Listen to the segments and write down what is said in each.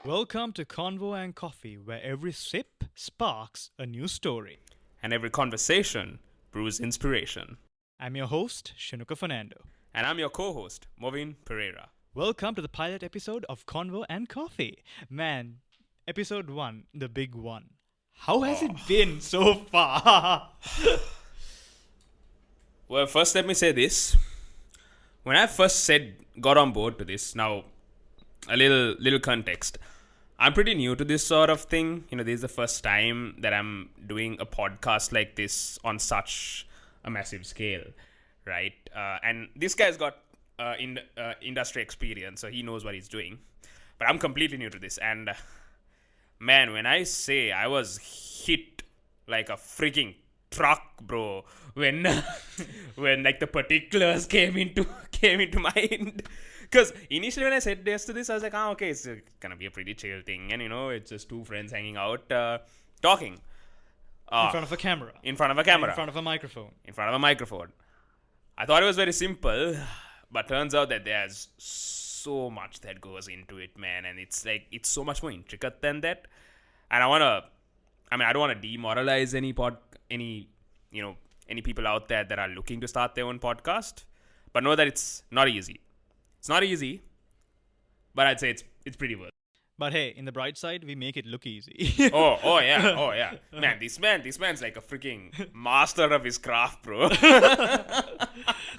Welcome to Convo and Coffee, where every sip sparks a new story. And every conversation brews inspiration. I'm your host, Shenuka Fernando. And I'm your co-host, Movin Perera. Welcome to the pilot episode of Convo and Coffee. Man, episode 1, the big one. How has it been so far? Well, first let me say this. When I first got on board to this, now a little context. I'm pretty new to this sort of thing. This is the first time that I'm doing a podcast like this on such a massive scale, right? And this guy's got industry experience, so he knows what he's doing. But I'm completely new to this. And man, when I say I was hit like a freaking truck, bro, when like the particulars came into mind. Because initially when I said yes to this, I was like, okay, it's gonna be a pretty chill thing, and it's just two friends hanging out, talking. In front of a camera. In front of a camera. In front of a microphone. In front of a microphone. I thought it was very simple, but turns out that there's so much that goes into it, man, and it's so much more intricate than that. And I don't want to demoralize any people out there that are looking to start their own podcast, but know that it's not easy. It's not easy, but I'd say it's pretty worth it. But hey, in the bright side, we make it look easy. Oh yeah. Man, this man's like a freaking master of his craft, bro.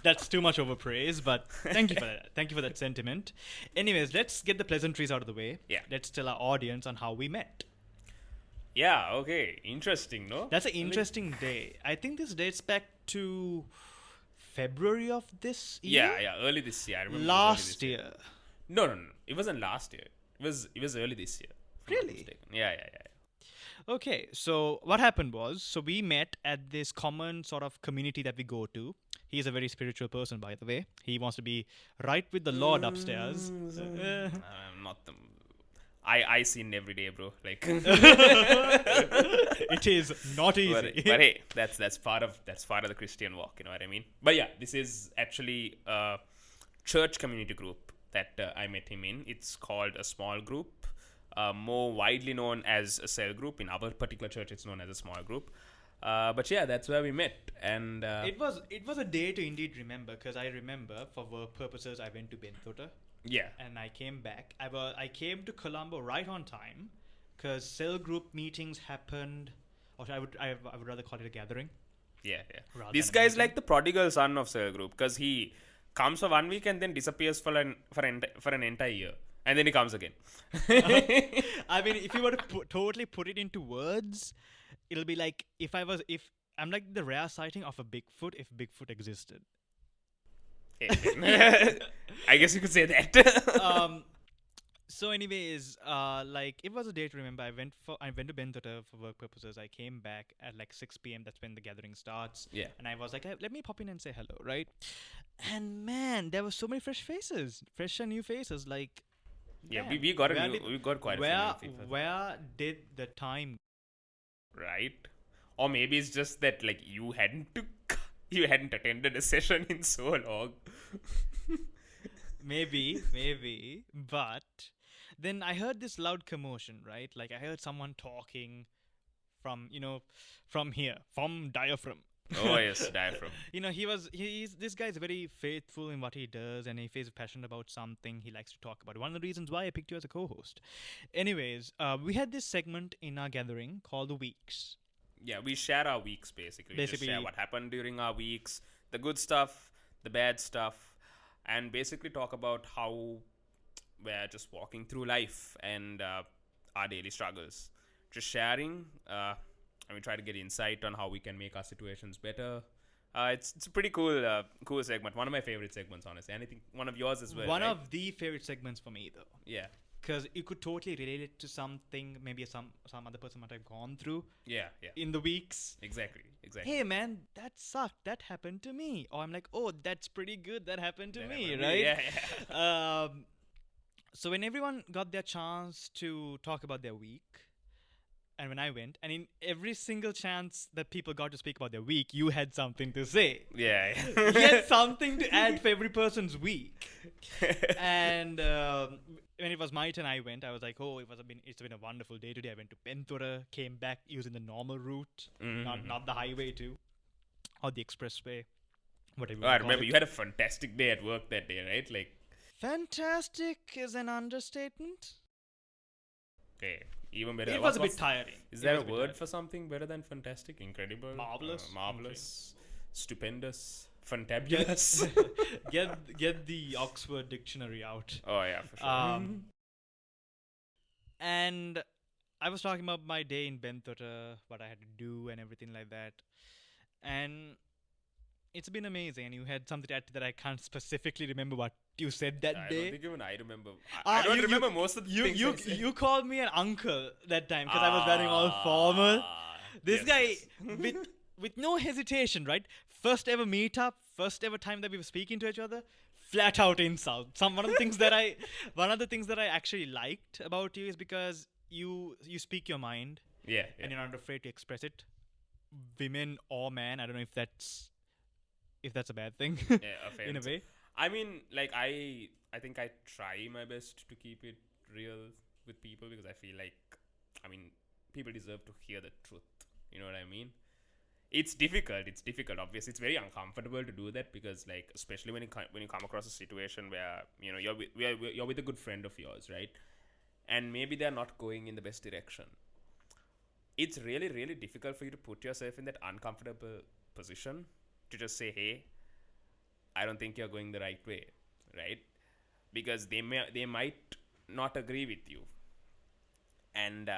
That's too much overpraise, but thank you for that. Thank you for that sentiment. Anyways, let's get the pleasantries out of the way. Yeah. Let's tell our audience on how we met. Yeah, okay. Interesting, no? That's an interesting day. I think this dates back to February of this year? Yeah, early this year. I remember last year. No. It wasn't last year. It was early this year. Really? Yeah. Okay, so what happened was, so we met at this common sort of community that we go to. He's a very spiritual person, by the way. He wants to be right with the Lord upstairs. I'm not the... I sin every day, bro. Like it is not easy. But hey, that's part of the Christian walk. You know what I mean? But yeah, this is actually a church community group that I met him in. It's called a small group, more widely known as a cell group. In our particular church, it's known as a small group. But yeah, that's where we met. And it was a day to indeed remember, because I remember for work purposes I went to Bentota. Yeah. And I came back. I came to Colombo right on time, because cell group meetings happened, or I would rather call it a gathering. Yeah. This guy's like the prodigal son of cell group, because he comes for 1 week and then disappears for an entire year, and then he comes again. I mean, if you were to totally put it into words, it'll be like if I'm like the rare sighting of a Bigfoot if Bigfoot existed. I guess you could say that. So anyways, like it was a day to remember. I went to Bentota for work purposes. I came back at like 6 p.m. That's when the gathering starts. Yeah. And I was like, let me pop in and say hello, right? And man, there were so many fresh and new faces. Like, yeah, man, we got quite a few new faces. Where did the time? Right. Or maybe it's just that like you hadn't attended a session in so long. maybe, but then I heard this loud commotion, right? Like I heard someone talking from here, from diaphragm. Oh yes, diaphragm. This guy's very faithful in what he does, and if he's passionate about something, he likes to talk about it. One of the reasons why I picked you as a co-host. Anyways, we had this segment in our gathering called the Weeks. Yeah, we share our weeks basically. We just share what happened during our weeks, the good stuff, the bad stuff, and basically talk about how we're just walking through life and our daily struggles. Just sharing, and we try to get insight on how we can make our situations better. It's a pretty cool segment. One of my favorite segments, honestly. And I think one of yours as well. One right? of the favorite segments for me, though. Yeah. Because you could totally relate it to something maybe some other person might have gone through. Yeah. In the weeks. Exactly. Hey man, that sucked. That happened to me. Or I'm like, oh, that's pretty good. That happened to me, right? Yeah. So when everyone got their chance to talk about their week, and when I went, and in every single chance that people got to speak about their week, you had something to say. Yeah. You had something to add for every person's week. And when it was my turn, I went. I was like, oh, it's been a wonderful day today. I went to Bentura, came back using the normal route, not the highway too, or the expressway, whatever. Oh, I remember you had a fantastic day at work that day, right? Like, Fantastic is an understatement. okay, even better. It was a bit tiring. Is there a word for something better than fantastic? Incredible? Marvelous? Marvelous? Stupendous? Fantabulous? Get the Oxford dictionary out. Oh, yeah, for sure. And I was talking about my day in Bentura, what I had to do and everything like that. And it's been amazing. And you had something to add to that. I can't specifically remember what you said that I day. don't think even I remember. I don't remember most of the things I said. You called me an uncle that time because I was wearing all formal. This guy, with no hesitation, right? First ever meetup, first ever time that we were speaking to each other, flat out insult. One of the things that I actually liked about you is because you speak your mind. Yeah. And you're not afraid to express it. Women or man, I don't know if that's a bad thing. Yeah, in a way. I mean, like I think I try my best to keep it real with people because I feel like, I mean, people deserve to hear the truth. You know what I mean? It's difficult. Obviously, it's very uncomfortable to do that because, like, especially when you come across a situation where you're with a good friend of yours, right? And maybe they're not going in the best direction. It's really, really difficult for you to put yourself in that uncomfortable position to just say, hey, I don't think you're going the right way, right? Because they might not agree with you. And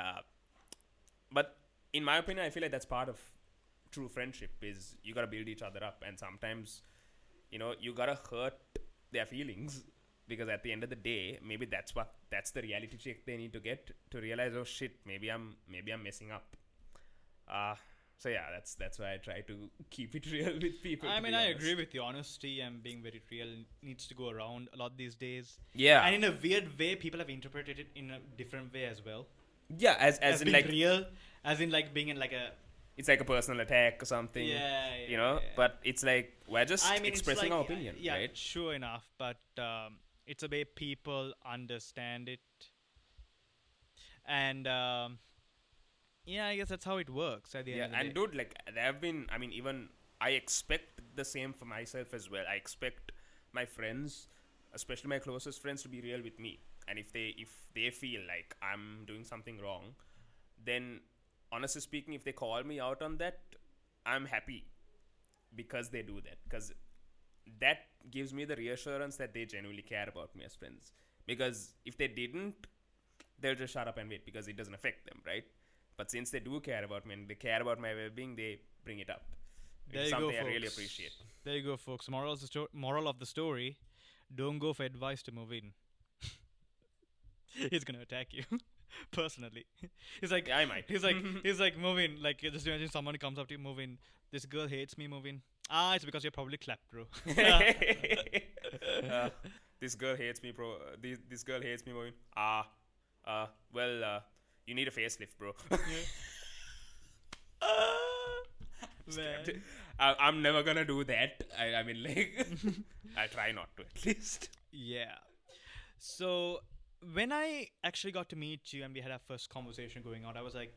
but in my opinion, I feel like that's part of true friendship is you gotta build each other up, and sometimes you gotta hurt their feelings because at the end of the day, maybe that's the reality check they need to get to realize, oh shit, maybe I'm messing up. So yeah, that's why I try to keep it real with people. I mean, I agree with you. Honesty and being very real needs to go around a lot these days. Yeah, and in a weird way, people have interpreted it in a different way as well. Yeah, as in being like real, as in like being in like a. It's like a personal attack or something. Yeah. But it's like we're just expressing our opinion, yeah, right? Sure enough, but it's a way people understand it, and yeah, I guess that's how it works at the end of the day. And dude, like there have been, I mean, even I expect the same for myself as well. I expect my friends, especially my closest friends, to be real with me. And if they feel like I'm doing something wrong, then honestly speaking, if they call me out on that, I'm happy because they do that. Because that gives me the reassurance that they genuinely care about me as friends. Because if they didn't, they'll just shut up and wait because it doesn't affect them, right? But since they do care about me and they care about my well-being, they bring it up. It's something I really appreciate. There you go, folks. Moral of the story: don't go for advice to Movin. He's gonna attack you personally. He's like, yeah, I might. He's like Movin. Like, just imagine someone comes up to you, Movin. This girl hates me, Movin. It's because you're probably clapped, bro. This girl hates me, bro. This girl hates me, Movin. Well, you need a facelift, bro. Man. I'm never gonna do that. I mean, like, I try not to at least. Yeah. So when I actually got to meet you and we had our first conversation going on, I was like,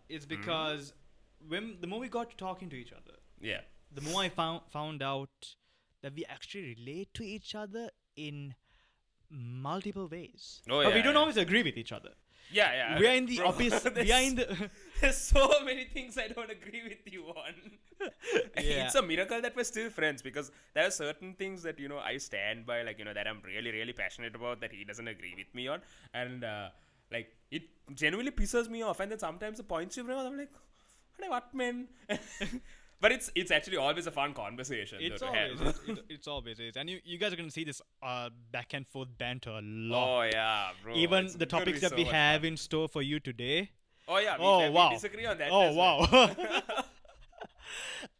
it's because the more we got to talking to each other, yeah, the more I found out that we actually relate to each other in multiple ways. But we don't always agree with each other. Yeah. We are in the opposite. We are in the. There's so many things I don't agree with you on. Yeah. It's a miracle that we're still friends because there are certain things that I stand by, like that I'm really really passionate about that he doesn't agree with me on, and like it genuinely pisses me off. And then sometimes the points you bring up, I'm like, what man? But it's actually always a fun conversation. It's always is. And you guys are going to see this back and forth banter a lot. Oh, yeah, bro. Even the topics that we have in store for you today. Oh, yeah. We disagree on that. Oh, wow.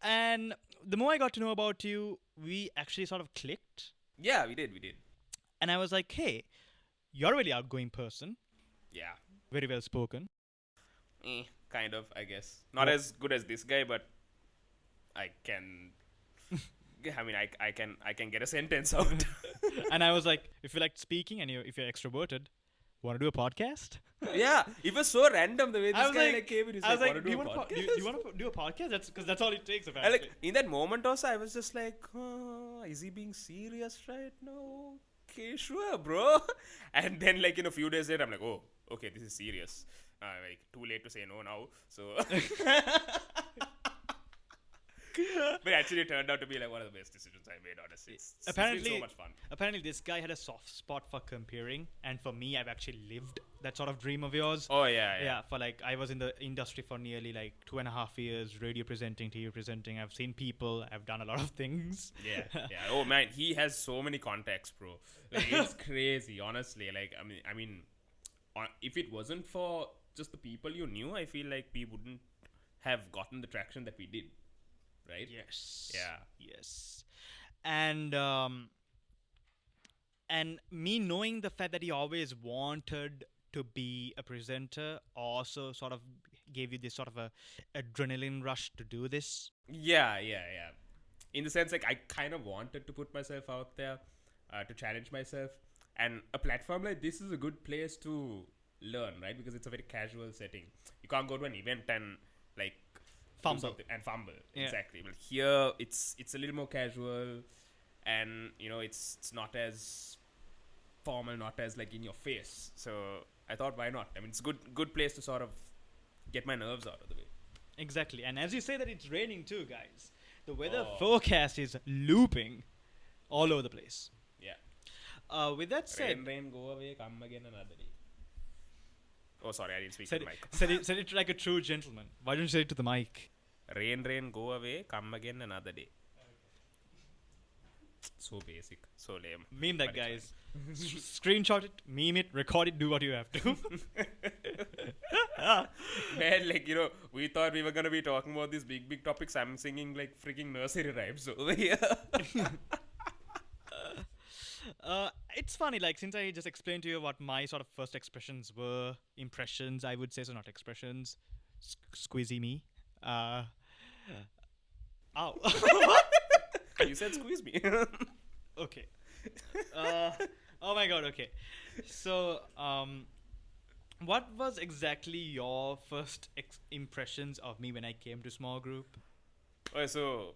And the more I got to know about you, we actually sort of clicked. Yeah, we did. And I was like, hey, you're a really outgoing person. Yeah. Very well spoken. Kind of, I guess. Not as good as this guy, but I can. I mean, I can get a sentence out. And I was like, if you like speaking and if you're extroverted, want to do a podcast? Yeah, it was so random the way this I was guy like, came in. He's I was like, "Wanna do you a want to podcast?" do you want to do a podcast? That's because that's all it takes And apparently. like in that moment also, I was just like, is he being serious right now? Okay, sure, bro. And then like in a few days later, I'm like, oh, okay, this is serious. Like too late to say no now. So. But actually, it turned out to be like one of the best decisions I made. Honestly, it's been so much fun. Apparently, this guy had a soft spot for comparing, and for me, I've actually lived that sort of dream of yours. Oh yeah. Yeah, for like I was in the industry for nearly like 2.5 years, radio presenting, TV presenting. I've seen people, I've done a lot of things. Yeah. Oh man, he has so many contacts, bro. Like, it's crazy, honestly. Like I mean, if it wasn't for just the people you knew, I feel like we wouldn't have gotten the traction that we did. Right? Yes. Yeah. Yes. And me knowing the fact that he always wanted to be a presenter also sort of gave you this sort of a adrenaline rush to do this. Yeah. In the sense, like, I kind of wanted to put myself out there, to challenge myself. And a platform like this is a good place to learn, right? Because it's a very casual setting. You can't go to an event and, like, fumble. Yeah. Exactly. But here, it's a little more casual. And, you know, it's not as formal, not as, like, in your face. So I thought, why not? I mean, it's a good place to sort of get my nerves out of the way. Exactly. And as you say that it's raining too, guys. The weather forecast is looping all over the place. Yeah. With that said... Rain, go away, come again another day. Oh, sorry, I didn't speak to the mic. Said it like a true gentleman. Why don't you say it to the mic? Rain, go away, come again another day. So basic, so lame. Meme that, guys. Screenshot it, meme it, record it, do what you have to. Man, like, you know, we thought we were going to be talking about these big topics. I'm singing, like, freaking nursery rhymes over here. It's funny, like, since I just explained to you what my sort of first expressions were, impressions, I would say, so not expressions. Squeezy me. Ow. What? You said squeeze me. Okay. Oh my god, okay. So, what was exactly your first impressions of me when I came to small group? Okay, so,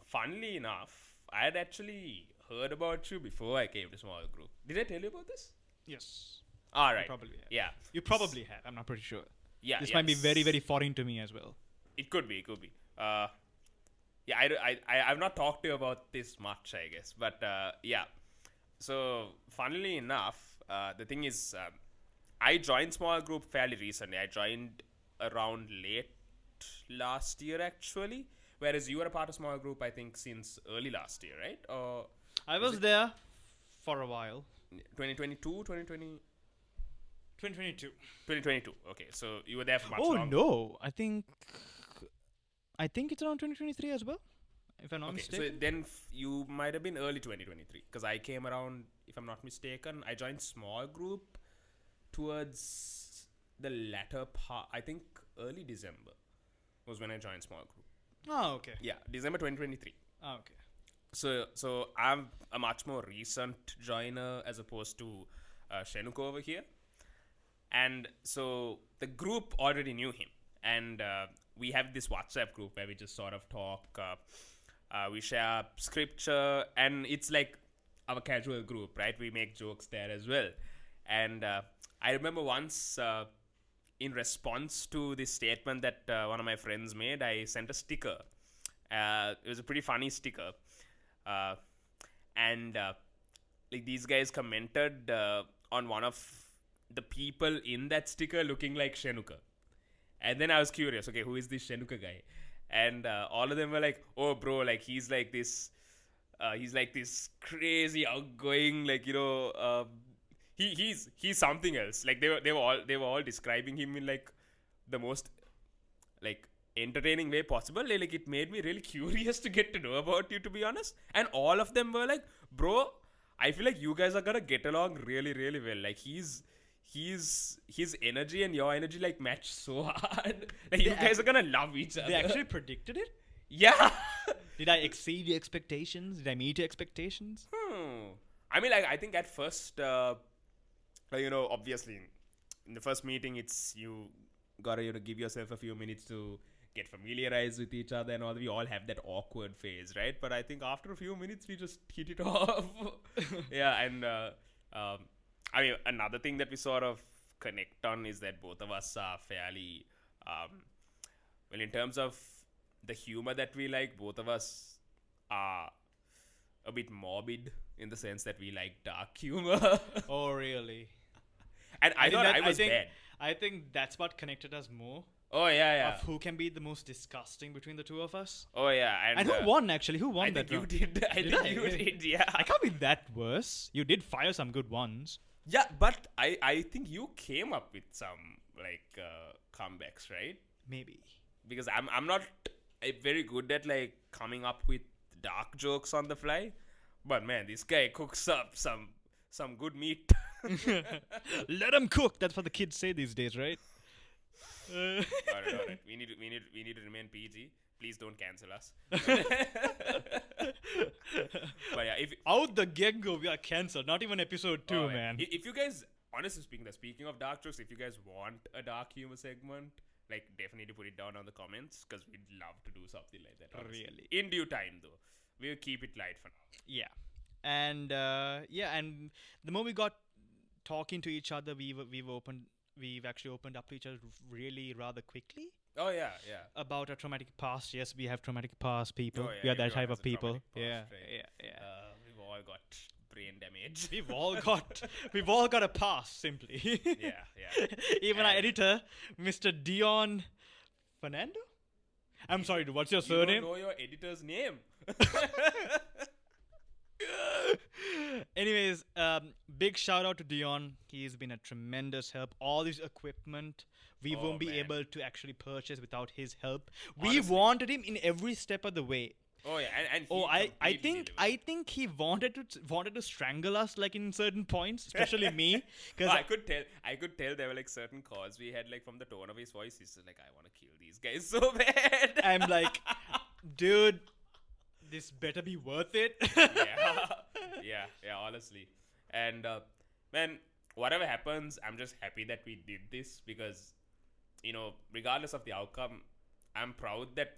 funnily enough, I had actually heard about you before I came to small group. Did I tell you about this? Yes. All right. You probably have. Yeah. You probably have. I'm not pretty sure. Yeah. This might be very, very foreign to me as well. It could be. Yeah, I've not talked to you about this much, I guess. But, yeah. So, funnily enough, the thing is, I joined small group fairly recently. I joined around late last year, actually. Whereas you were a part of small group, I think, since early last year, right? Or I was there for a while. 2022, 2020? 2022. 2022. Okay, so you were there for much longer. longer. No, I think it's around 2023 as well, if I'm not mistaken. So then you might have been early 2023, because I came around, if I'm not mistaken, I joined small group towards the latter part. I think early December was when I joined small group. Oh, okay. Yeah, December 2023. Oh, okay. So I'm a much more recent joiner as opposed to Shenuka over here. And so the group already knew him. And we have this WhatsApp group where we just sort of talk. We share scripture. And it's like our casual group, right? We make jokes there as well. And I remember once, in response to this statement that one of my friends made, I sent a sticker. It was a pretty funny sticker. And like these guys commented on one of the people in that sticker looking like Shenuka. And then I was curious, okay, who is this Shenuka guy? And all of them were like, oh, bro, like he's like this crazy outgoing, like, you know, he's something else. Like they were all describing him in like the most like entertaining way possible. Like it made me really curious to get to know about you, to be honest. And all of them were like, bro, I feel like you guys are gonna get along really, really well. Like his energy and your energy like match so hard. Like you guys are gonna love each other. They actually predicted it? Yeah. Did I exceed your expectations? Did I meet your expectations? I mean, like, I think at first, obviously, in the first meeting, it's you gotta give yourself a few minutes to get familiarized with each other and all. We all have that awkward phase, right? But I think after a few minutes, we just hit it off. Yeah, and I mean, another thing that we sort of connect on is that both of us are fairly, well, in terms of the humor that we like, both of us are a bit morbid in the sense that we like dark humor. Oh, really? And I thought I was bad. I think that's what connected us more. Oh, yeah. Of who can be the most disgusting between the two of us. Oh, yeah. And who won, actually? Who won I that think round? you did. I think you did, yeah. I can't be that worse. You did fire some good ones. Yeah, but I think you came up with some, like, comebacks, right? Maybe. Because I'm not very good at, like, coming up with dark jokes on the fly. But, man, this guy cooks up some good meat. Let him cook. That's what the kids say these days, right? All right. We need to remain PG. Please don't cancel us. But yeah, if out the get-go, we are cancelled. Not even episode 2, man. If you guys, honestly speaking of dark jokes, if you guys want a dark humor segment, like, definitely put it down on the comments, because we'd love to do something like that. Honestly. Really. In due time, though. We'll keep it light for now. Yeah. And and the more we got talking to each other, we've actually opened up to each other really rather quickly. Oh, yeah. About our traumatic past. Yes, we have traumatic past, people. Oh, yeah, we are that everyone type has of a people. traumatic Yeah. past, right? We've all got brain damage. We've all got a past, simply. Yeah. Even our editor, Mr. Diyon Fernando. I'm sorry, dude, what's your surname? You don't know your editor's name. Anyways, big shout out to Dion. He's been a tremendous help. All this equipment we won't be able to actually purchase without his help. Honestly. We wanted him in every step of the way. Oh, yeah, and I think he wanted to strangle us, like, in certain points, especially me, because I could tell there were, like, certain calls we had, like, from the tone of his voice. He's just like, I want to kill these guys so bad. I'm like, dude, this better be worth it. yeah, honestly. And man, whatever happens, I'm just happy that we did this, because, regardless of the outcome, I'm proud that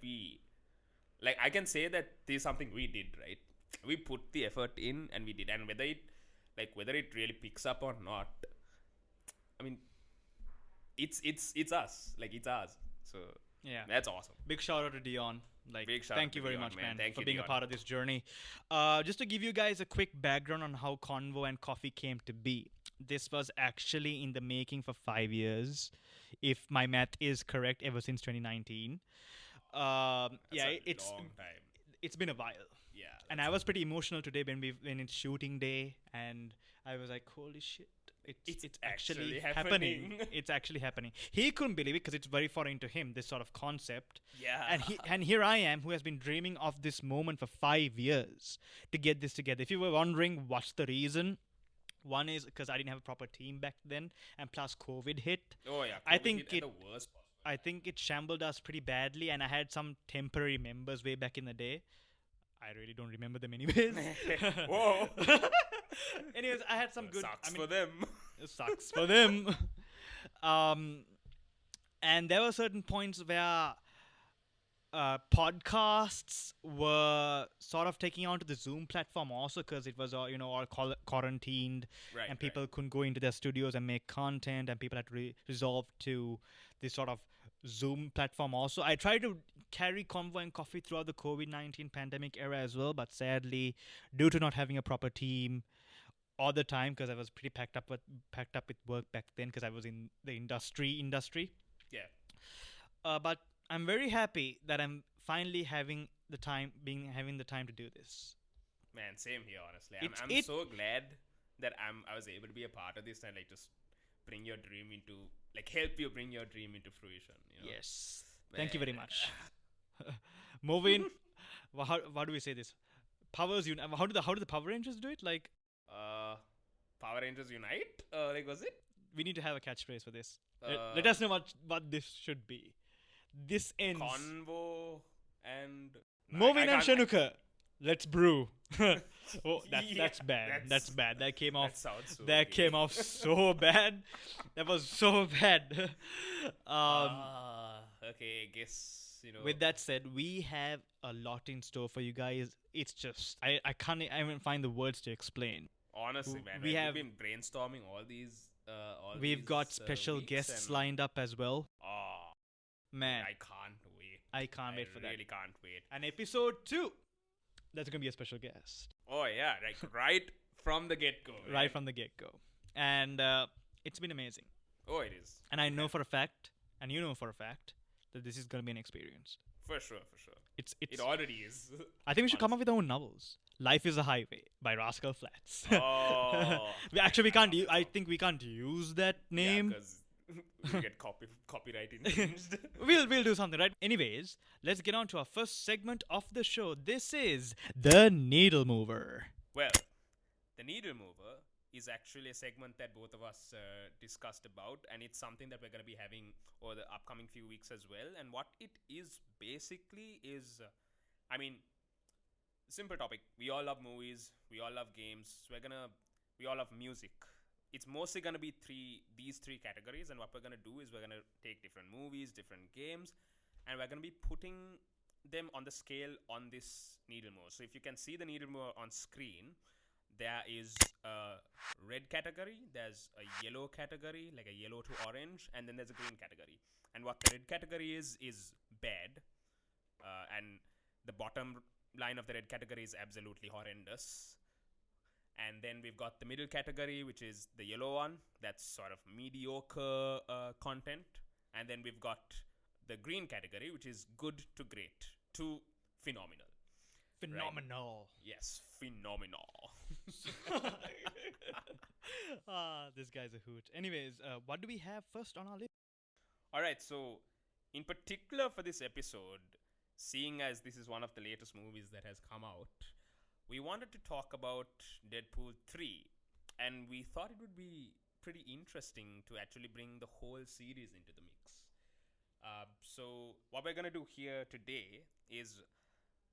I can say that this is something we did, right? We put the effort in, and we did. And whether it really picks up or not, I mean, it's us. Like, it's ours. So yeah, that's awesome. Big shout out to Dion. Like, Big shout thank out you to very Dion, much, man, Thank for you, being Dion. a part of this journey. Just to give you guys a quick background on how Convo and Coffee came to be. This was actually in the making for 5 years, if my math is correct, ever since 2019. It's long time. It's been a while. Yeah. And I was pretty emotional today when it's shooting day, and I was like, holy shit. It's actually happening. It's actually happening. He couldn't believe it because it's very foreign to him, this sort of concept. Yeah. And here I am, who has been dreaming of this moment for 5 years to get this together. If you were wondering what's the reason, one is because I didn't have a proper team back then, and plus COVID hit. Oh yeah. I think hit at the worst possible. I think it shambled us pretty badly, and I had some temporary members way back in the day. I really don't remember them anyways. Whoa. Anyways, I had some good... Sucks for them. It sucks for them. And there were certain points where podcasts were sort of taking onto the Zoom platform also, because it was all quarantined, Right, and people couldn't go into their studios and make content, and people had to resolve to this sort of Zoom platform also. I tried to carry Convo and Coffee throughout the COVID-19 pandemic era as well, but sadly, due to not having a proper team all the time, because I was pretty packed up with work back then, because I was in the industry. Yeah. But I'm very happy that I'm finally having the time to do this. Man, same here, honestly. I'm so glad that I was able to be a part of this and, like, just bring your dream into, like, help you bring your dream into fruition. Yes. Thank you very much. Movin, how do we say this? Powers unite. How do the Power Rangers do it? Like, Power Rangers Unite? Like, was it? We need to have a catchphrase for this. Let us know what this should be. This ends. Convo and... Movin and can't- Shenuka, let's brew. Oh, that's Yeah, bad. That's bad. That came off. That sounds so That gay. came off so bad. That was so bad. Okay, I guess, With that said, we have a lot in store for you guys. It's just I can't even find the words to explain. honestly, man, we have- we've been brainstorming all these. We've got special guests lined up as well. Oh, Man, I can't wait. I can't wait for that. Really can't wait. And episode 2, that's gonna be a special guest Oh yeah, like right from the get go. right from the get go, and it's been amazing. Oh, it is. And I know for a fact, and you know for a fact, that this is gonna be an experience. For sure. It's. It already is. I think we should come up with our own novels. Life is a Highway by Rascal Flatts. Oh. We can't. I think we can't use that name. because we get copyright infringed. We'll do something, right? Anyways, let's get on to our first segment of the show. This is the Needle Mover. Well, the needle mover is actually a segment that both of us discussed about, and it's something that we're going to be having over the upcoming few weeks as well. And what it is basically is, simple topic. We all love movies. We all love games. We all love music. It's mostly going to be these three categories, and what we're going to do is we're going to take different movies, different games, and we're going to be putting them on the scale on this needle mover. So if you can see the needle mover on screen, there is a red category, there's a yellow category, like a yellow to orange, and then there's a green category. And what the red category is bad, and the bottom line of the red category is absolutely horrendous. And then we've got the middle category, which is the yellow one. That's sort of mediocre content. And then we've got the green category, which is good to great to phenomenal. Phenomenal. Yes, phenomenal. This guy's a hoot. Anyways, what do we have first on our list? All right, so in particular for this episode, seeing as this is one of the latest movies that has come out, we wanted to talk about Deadpool 3, and we thought it would be pretty interesting to actually bring the whole series into the mix. So what we're going to do here today is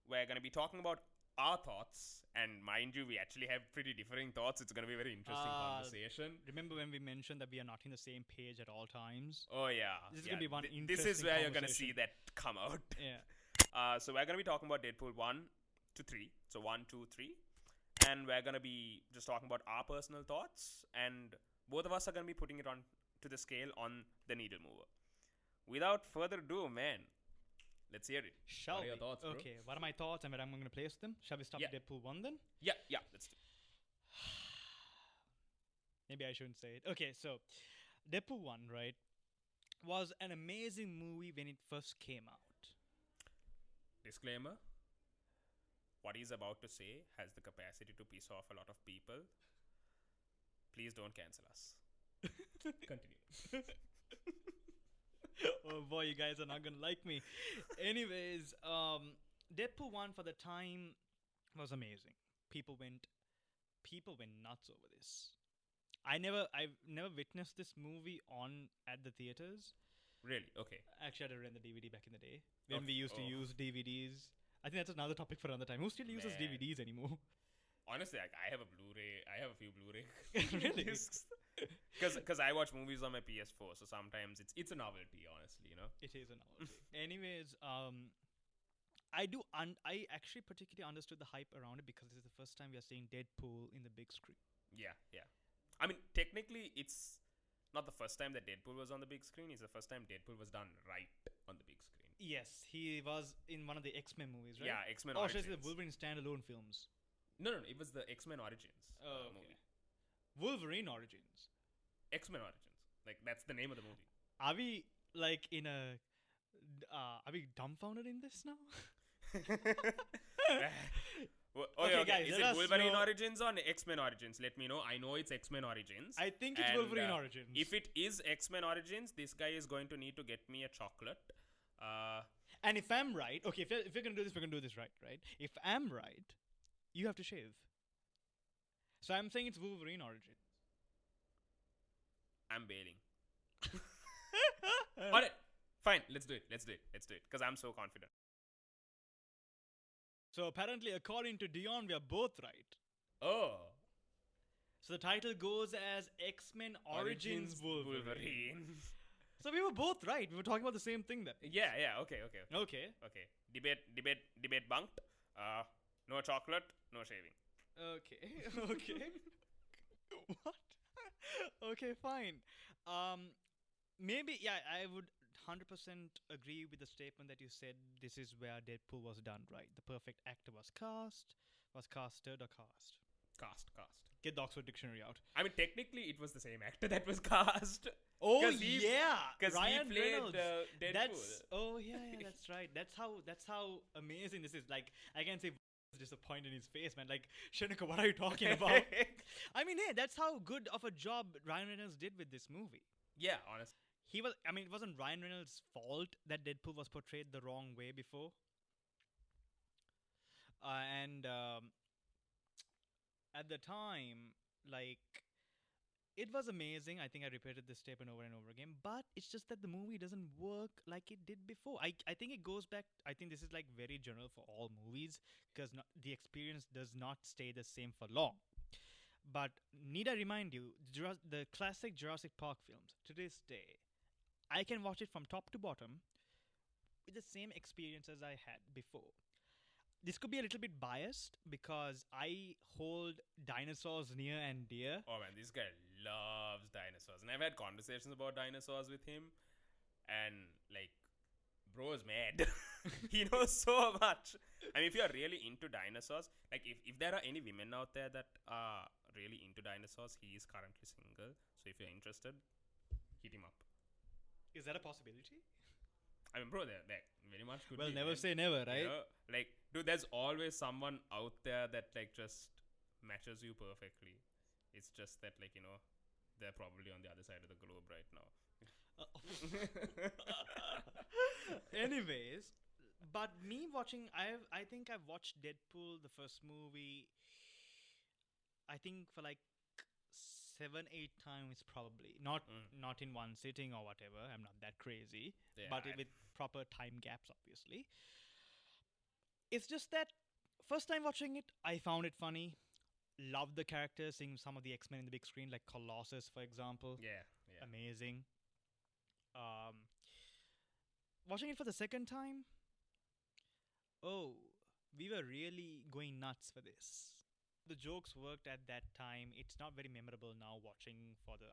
we're going to be talking about our thoughts, and mind you, we actually have pretty differing thoughts. It's going to be a very interesting conversation. Remember when we mentioned that we are not in the same page at all times? Oh, yeah. This is going to be one interesting This is where you're going to conversation. see that come out. Yeah. So we're going to be talking about Deadpool 1 to 3. So 1, 2, 3. And we're going to be just talking about our personal thoughts. And both of us are going to be putting it on to the scale on the needle mover. Without further ado, man, let's hear it. Shall What are we? your thoughts, bro? Okay, what are my thoughts and where I'm going to place them? Shall we start with Deadpool 1 then? Yeah, let's do it. Maybe I shouldn't say it. Okay, so Deadpool 1, right, was an amazing movie when it first came out. Disclaimer. What he's about to say has the capacity to piss off a lot of people. Please don't cancel us. Continue. Oh boy, you guys are not gonna like me. Anyways, Deadpool 1 for the time was amazing. People went nuts over this. I've never witnessed this movie at the theaters. Really? Okay. Actually, I rent the DVD back in the day when we used to use DVDs. I think that's another topic for another time. Who still uses Man. DVDs anymore? Honestly, like, I have a Blu-ray. I have a few Blu-ray Really? discs. Because I watch movies on my PS4, so sometimes it's a novelty, honestly, you know? It is a novelty. Anyways, I actually particularly understood the hype around it because this is the first time we are seeing Deadpool in the big screen. Yeah. I mean, technically, it's not the first time that Deadpool was on the big screen. It's the first time Deadpool was done right on the big screen. Yes, he was in one of the X-Men movies, right? Yeah, X-Men Oh, Origins. actually, the Wolverine standalone films. No, it was the X-Men Origins movie. Wolverine Origins. X-Men Origins. Like, that's the name of the movie. Are we like in a? Are we dumbfounded in this now? Okay, guys, Is let it us Wolverine know- Origins or X-Men Origins? Let me know. I know it's X-Men Origins. I think it's And, Wolverine Origins. If it is X-Men Origins, this guy is going to need to get me a chocolate. And if I'm right, okay, if we're gonna do this, we're gonna do this right? If I'm right, you have to shave. So I'm saying it's Wolverine Origins. I'm bailing. Alright, fine. Let's do it. Because I'm so confident. So apparently, according to Dion, we are both right. Oh. So the title goes as X-Men Origins Wolverine. Wolverine. So we were both right. We were talking about the same thing then. Yeah. Okay. Okay. Debate bunked. No chocolate, no shaving. Okay. Okay. What? Okay, fine. Maybe, yeah, I would 100% agree with the statement that you said this is where Deadpool was done right. The perfect actor was casted or cast. Cast. Get the Oxford Dictionary out. I mean, technically, it was the same actor that was cast. Oh 'Cause yeah, because he Ryan played Reynolds. Deadpool. Yeah, that's right. That's how amazing this is. Like I can say disappointed in his face, man. Like Shenuka, what are you talking about? I mean, hey, that's how good of a job Ryan Reynolds did with this movie. Yeah, honestly. It wasn't Ryan Reynolds' fault that Deadpool was portrayed the wrong way before. And at the time, like, it was amazing. I think I repeated this statement over and over again, but it's just that the movie doesn't work like it did before. I think it goes back. I think this is like very general for all movies because the experience does not stay the same for long. But need I remind you, the classic Jurassic Park films to this day, I can watch it from top to bottom with the same experience as I had before. This could be a little bit biased because I hold dinosaurs near and dear. Oh man, this guy loves dinosaurs. And I've had conversations about dinosaurs with him. And like, bro's mad. He knows so much. I mean, if you're really into dinosaurs, like if there are any women out there that are really into dinosaurs, he is currently single. So if you're interested, hit him up. Is that a possibility? I mean, bro, that very much could Well, be. never Man. say never, right? You know, like, dude, there's always someone out there that like just matches you perfectly. It's just that, like, you know, they're probably on the other side of the globe right now. Anyways, but me watching, I think I've watched Deadpool, the first movie, I think for like 7-8 times probably. Not in one sitting or whatever. I'm not that crazy. Yeah, but with proper time gaps, obviously. It's just that first time watching it, I found it funny. Loved the characters, seeing some of the X-Men in the big screen, like Colossus, for example. Yeah. Amazing. Watching it for the second time, we were really going nuts for this. The jokes worked at that time. It's not very memorable now watching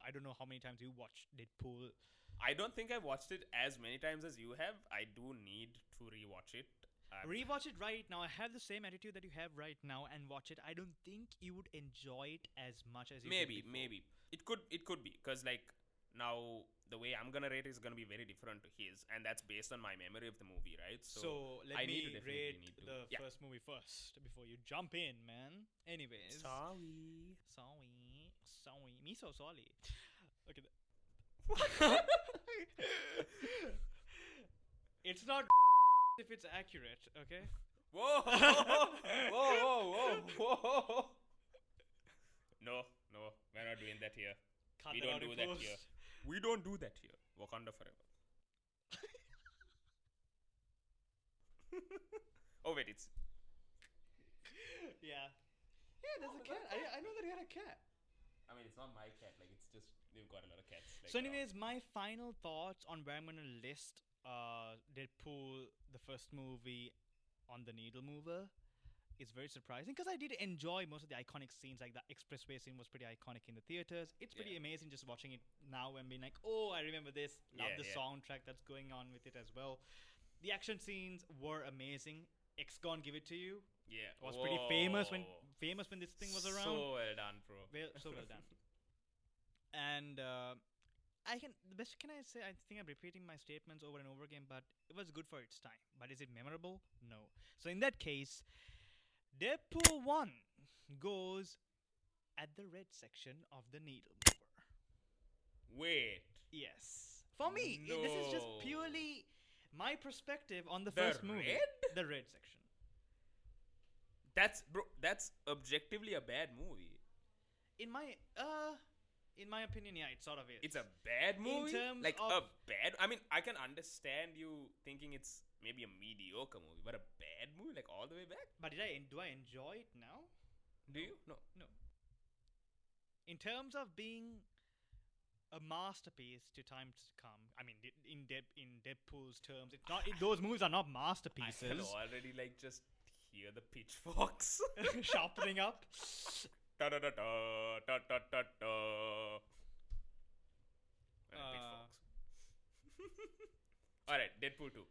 I don't know how many times you watched Deadpool. I don't think I've watched it as many times as you have. I do need to rewatch it. Rewatch it right now. I have the same attitude that you have right now and watch it. I don't think you would enjoy it as much as you did before. Maybe. It could be. Because, like, now the way I'm gonna rate is gonna be very different to his. And that's based on my memory of the movie, right? So let me rate the first movie first before you jump in, man. Anyways. Sorry. Me so sorry. Okay. It's not if it's accurate, okay? Whoa! No, we're not doing that here. We don't do that here. We don't do that here. Wakanda forever. Oh wait, it's yeah. There's a cat. I know that you had a cat. I mean, it's not my cat. Like, it's just they've got a lot of cats. Like, so, anyways, my final thoughts on where I'm gonna list Deadpool, the first movie, on the needle mover, is very surprising because I did enjoy most of the iconic scenes. Like the expressway scene was pretty iconic in the theaters. It's pretty amazing just watching it now and being like, oh, I remember this. Love the soundtrack that's going on with it as well. The action scenes were amazing. X-Gon, give it to you. Yeah, was pretty famous when this thing was around. So well done, bro. So well done. And the best can I say? I think I'm repeating my statements over and over again, but it was good for its time. But is it memorable? No. So in that case, Deadpool 1 goes at the red section of the needle mover. Wait. Yes. For me, this is just purely my perspective on the first movie. Red? The red section. That's objectively a bad movie. In my In my opinion, yeah, it sort of is. It's a bad movie? terms like of- a bad... I mean, I can understand you thinking it's maybe a mediocre movie, but a bad movie, like all the way back? But do I enjoy it now? Do you? No. No. In terms of being a masterpiece to time to come, I mean, in Deadpool's terms, it's not. Those movies are not I can masterpieces. already like just hear the pitchforks. Sharpening up. Da da da da da da da da. Pitchforks. All right, Deadpool 2.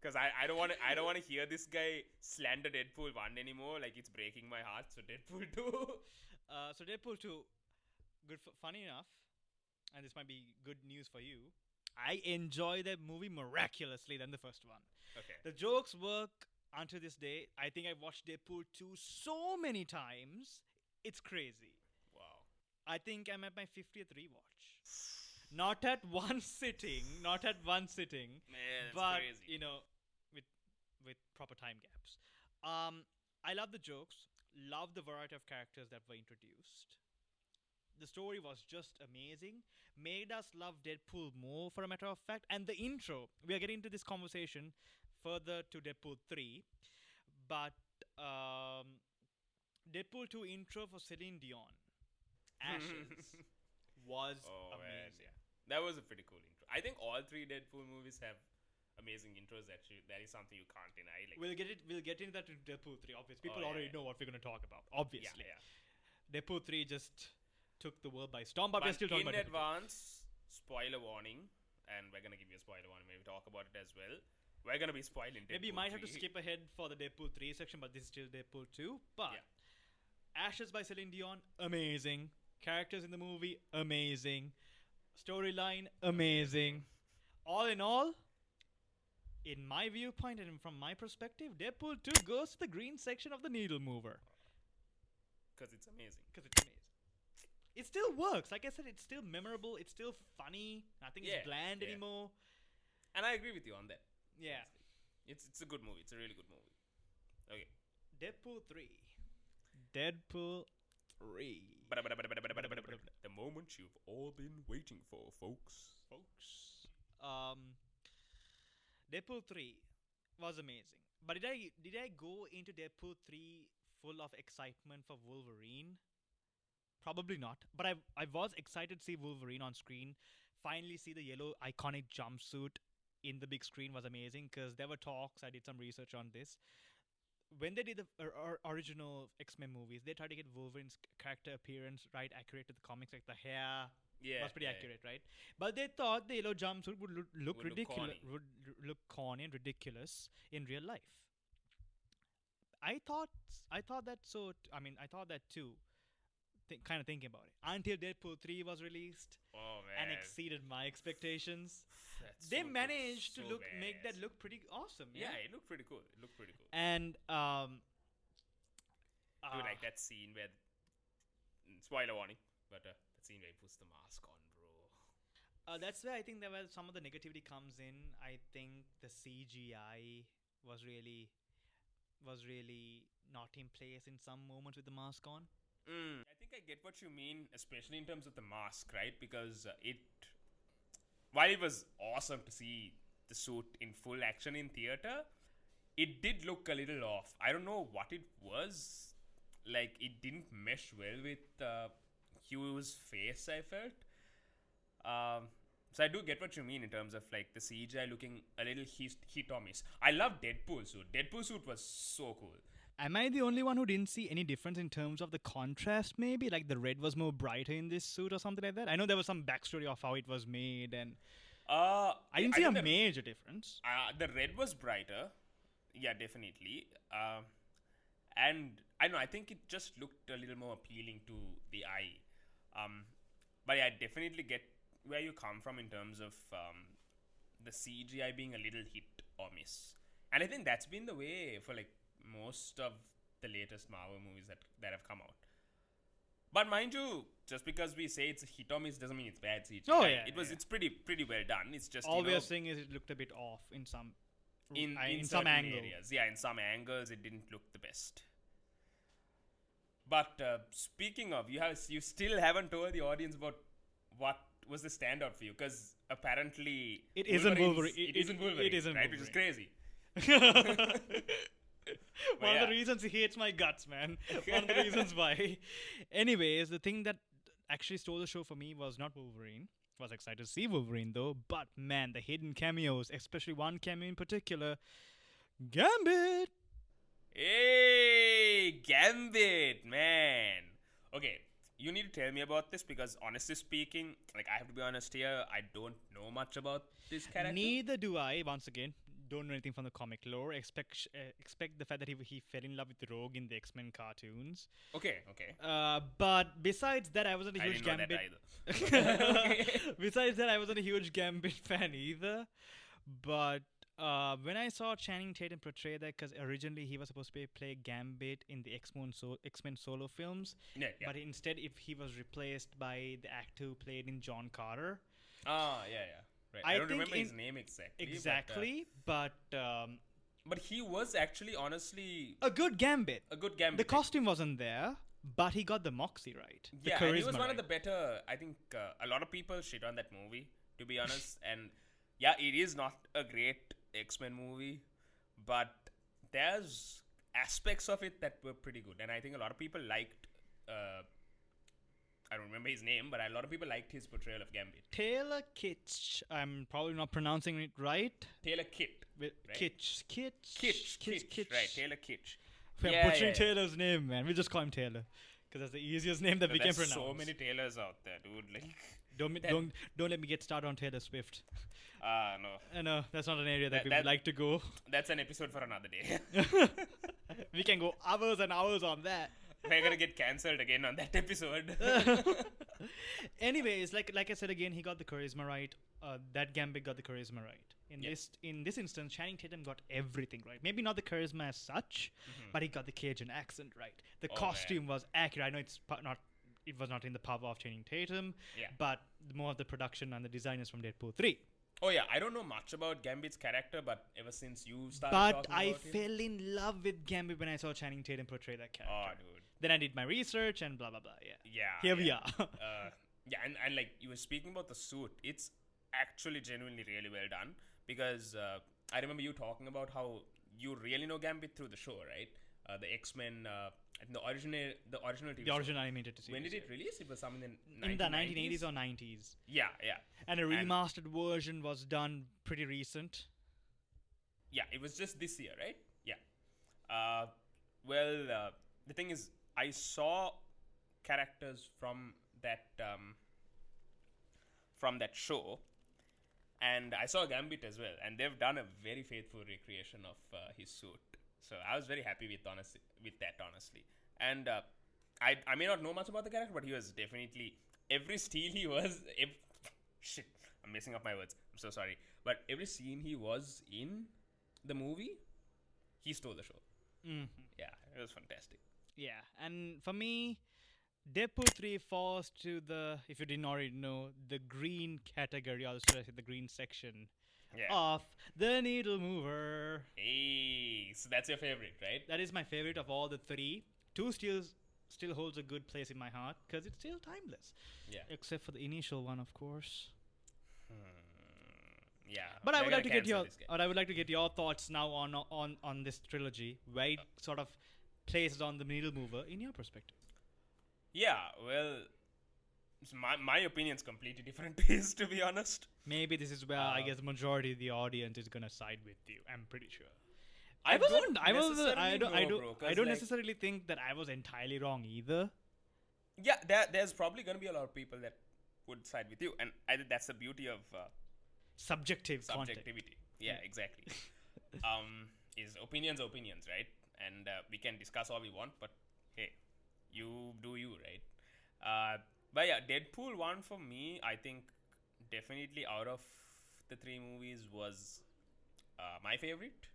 Because I don't want to hear this guy slander Deadpool 1 anymore. Like it's breaking my heart. So Deadpool 2. So Deadpool 2, funny enough, and this might be good news for you. I enjoy that movie miraculously than the first one. Okay. The jokes work until this day. I think I've watched Deadpool 2 so many times. It's crazy. Wow. I think I'm at my 50th rewatch. Not at one sitting. Man, that's but, crazy. you know, with proper time gaps. I love the jokes. Love the variety of characters that were introduced. The story was just amazing. Made us love Deadpool more, for a matter of fact. And the intro, we are getting into this conversation further to Deadpool 3. But Deadpool 2 intro for Celine Dion, Ashes, was Man, amazing. yeah. That was a pretty cool intro. I think all three Deadpool movies have amazing intros. That is something you can't deny. Like, We'll get into that in Deadpool 3, obviously. People yeah, already yeah. know what we're going to talk about, obviously. yeah. Deadpool 3 just took the world by storm, but we're But still talking in about Deadpool 2. advance, spoiler warning, and we're gonna give you a spoiler warning. Maybe talk about it as well. We're gonna be spoiling Deadpool. Maybe you might have to 3. skip ahead for the Deadpool 3 section, but this is still Deadpool 2. But Yeah. Ashes by Celine Dion, amazing. Characters in the movie, amazing. Storyline, amazing. All in all, in my viewpoint and from my perspective, Deadpool 2 goes to the green section of the needle mover. Because it's amazing. Because it's amazing. It still works. Like I said, it's still memorable. It's still funny. Nothing is bland anymore. And I agree with you on that. Yeah. Honestly. It's a good movie. It's a really good movie. Okay. Deadpool 3. Deadpool 3. The moment you've all been waiting for, folks. Deadpool 3 was amazing. But did I go into Deadpool 3 full of excitement for Wolverine? Probably not. But I was excited to see Wolverine on screen. Finally see the yellow iconic jumpsuit in the big screen was amazing, because there were talks. I did some research on this. When they did the original X-Men movies, they tried to get Wolverine's character appearance right accurate to the comics, like the hair was pretty accurate, right? But they thought the yellow jumpsuit would look ridiculous, would look corny and ridiculous in real life. I thought that too. Kind of thinking about it until Deadpool 3 was released and exceeded my expectations. They managed to make that look pretty awesome. Yeah, it looked pretty cool. And like that scene where, spoiler warning, but that scene where he puts the mask on, bro. That's where I think there was some of the negativity comes in. I think the CGI was really not in place in some moments with the mask on. I think I get what you mean, especially in terms of the mask, right? Because while it was awesome to see the suit in full action in theater, it did look a little off. I don't know what it was. Like, it didn't mesh well with Hugh's face, I felt. So I do get what you mean in terms of like the CGI looking a little hit or miss. I love Deadpool suit. Deadpool suit was so cool. Am I the only one who didn't see any difference in terms of the contrast, maybe? Like the red was more brighter in this suit or something like that? I know there was some backstory of how it was made, and I didn't see a major difference. The red was brighter. Yeah, definitely. And I don't know, I think it just looked a little more appealing to the eye. But yeah, I definitely get where you come from in terms of the CGI being a little hit or miss. And I think that's been the way for like most of the latest Marvel movies that have come out. But mind you, just because we say it's a hit or miss doesn't mean it's bad CGI. Oh yeah, it's pretty well done. It's just all we are saying is it looked a bit off in some in some angles. areas. Yeah, in some angles it didn't look the best. But speaking of, you still haven't told the audience about what was the standout for you, because apparently It isn't Wolverine. It isn't Wolverine. It isn't right, Wolverine. which is crazy. One of yeah. the reasons he hates my guts, man. One of the reasons why. Anyways, the thing that actually stole the show for me was not Wolverine. Was excited to see Wolverine though, but man, the hidden cameos, especially one cameo in particular, Gambit. Hey, Gambit, man. Okay, you need to tell me about this, because honestly speaking, like, I have to be honest here, I don't know much about this character. Neither do I. Once again, don't know anything from the comic lore. Expect the fact that he fell in love with Rogue in the X-Men cartoons. Okay. But besides that, I wasn't a huge I didn't know Gambit. that either. Besides that, I wasn't a huge Gambit fan either. But when I saw Channing Tatum portray that, because originally he was supposed to play Gambit in the X-Men solo films, Yeah. but instead, if he was replaced by the actor who played in John Carter. Yeah. Right. I don't remember his name exactly. Exactly, but he was actually, honestly, a good Gambit. a good Gambit. The costume wasn't there, but he got the moxie right. The Yeah, charisma and he was one right. of the better. I think a lot of people shit on that movie, to be honest. And yeah, it is not a great X-Men movie, but there's aspects of it that were pretty good. And I think a lot of people liked. I don't remember his name, but a lot of people liked his portrayal of Gambit. Taylor Kitsch. I'm probably not pronouncing it right. Taylor Kitt. With Right? Kitsch. Right, Taylor Kitsch. We're butchering Taylor's name, man. We just call him Taylor because that's the easiest name that we can There's pronounce. so many Taylors out there, dude. Like, Don't let me get started on Taylor Swift. no. No, that's not an area that we That- would like to go. That's an episode for another day. We can go hours and hours on that. We're gonna get cancelled again on that episode. Anyways, like I said again, he got the charisma right. That Gambit got the charisma right. In this instance, Channing Tatum got everything right. Maybe not the charisma as such, but he got the Cajun accent right. The costume was accurate. I know it was not in the power of Channing Tatum, but more of the production and the design is from Deadpool 3. Oh yeah, I don't know much about Gambit's character, but ever since you started But talking I about him, fell in love with Gambit when I saw Channing Tatum portray that character. oh dude, Then I did my research and blah blah blah. yeah, Here we are. and like you were speaking about the suit, it's actually genuinely really well done, because I remember you talking about how you really know Gambit through the show, right? The X-Men, the original TV The show. original animated series. When did it release? It was something In the 1980s or 90s. Yeah. And a remastered version was done pretty recent. Yeah, it was just this year, right? Yeah. The thing is, I saw characters from that show, and I saw Gambit as well, and they've done a very faithful recreation of his suit. So I was very happy with that, honestly. And I may not know much about the character, but he was definitely every steal he was. Shit, I'm messing up my words. I'm so sorry. But every scene he was in the movie, he stole the show. Mm-hmm. Yeah, it was fantastic. Yeah, and for me, Deadpool 3 falls to the, if you didn't already know, the green category, or should I say the green section of the needle mover. Hey, so that's your favorite, right? That is my favorite of all the three. 2 still holds a good place in my heart because it's still timeless. Yeah. Except for the initial one, of course. Yeah. But I would like to get your thoughts now on this trilogy, where it sort of places on the needle mover in your perspective. Yeah, well, so my opinion's completely different to his, to be honest. Maybe this is where I guess the majority of the audience is gonna side with you. I'm pretty sure. I don't necessarily think that I was entirely wrong either. Yeah, there's probably gonna be a lot of people that would side with you, and I think that's the beauty of subjectivity. Content. Yeah, exactly. Is opinions, right? And we can discuss all we want, but hey, you do you, right? But yeah, Deadpool 1 for me, I think definitely out of the 3 movies was my favorite.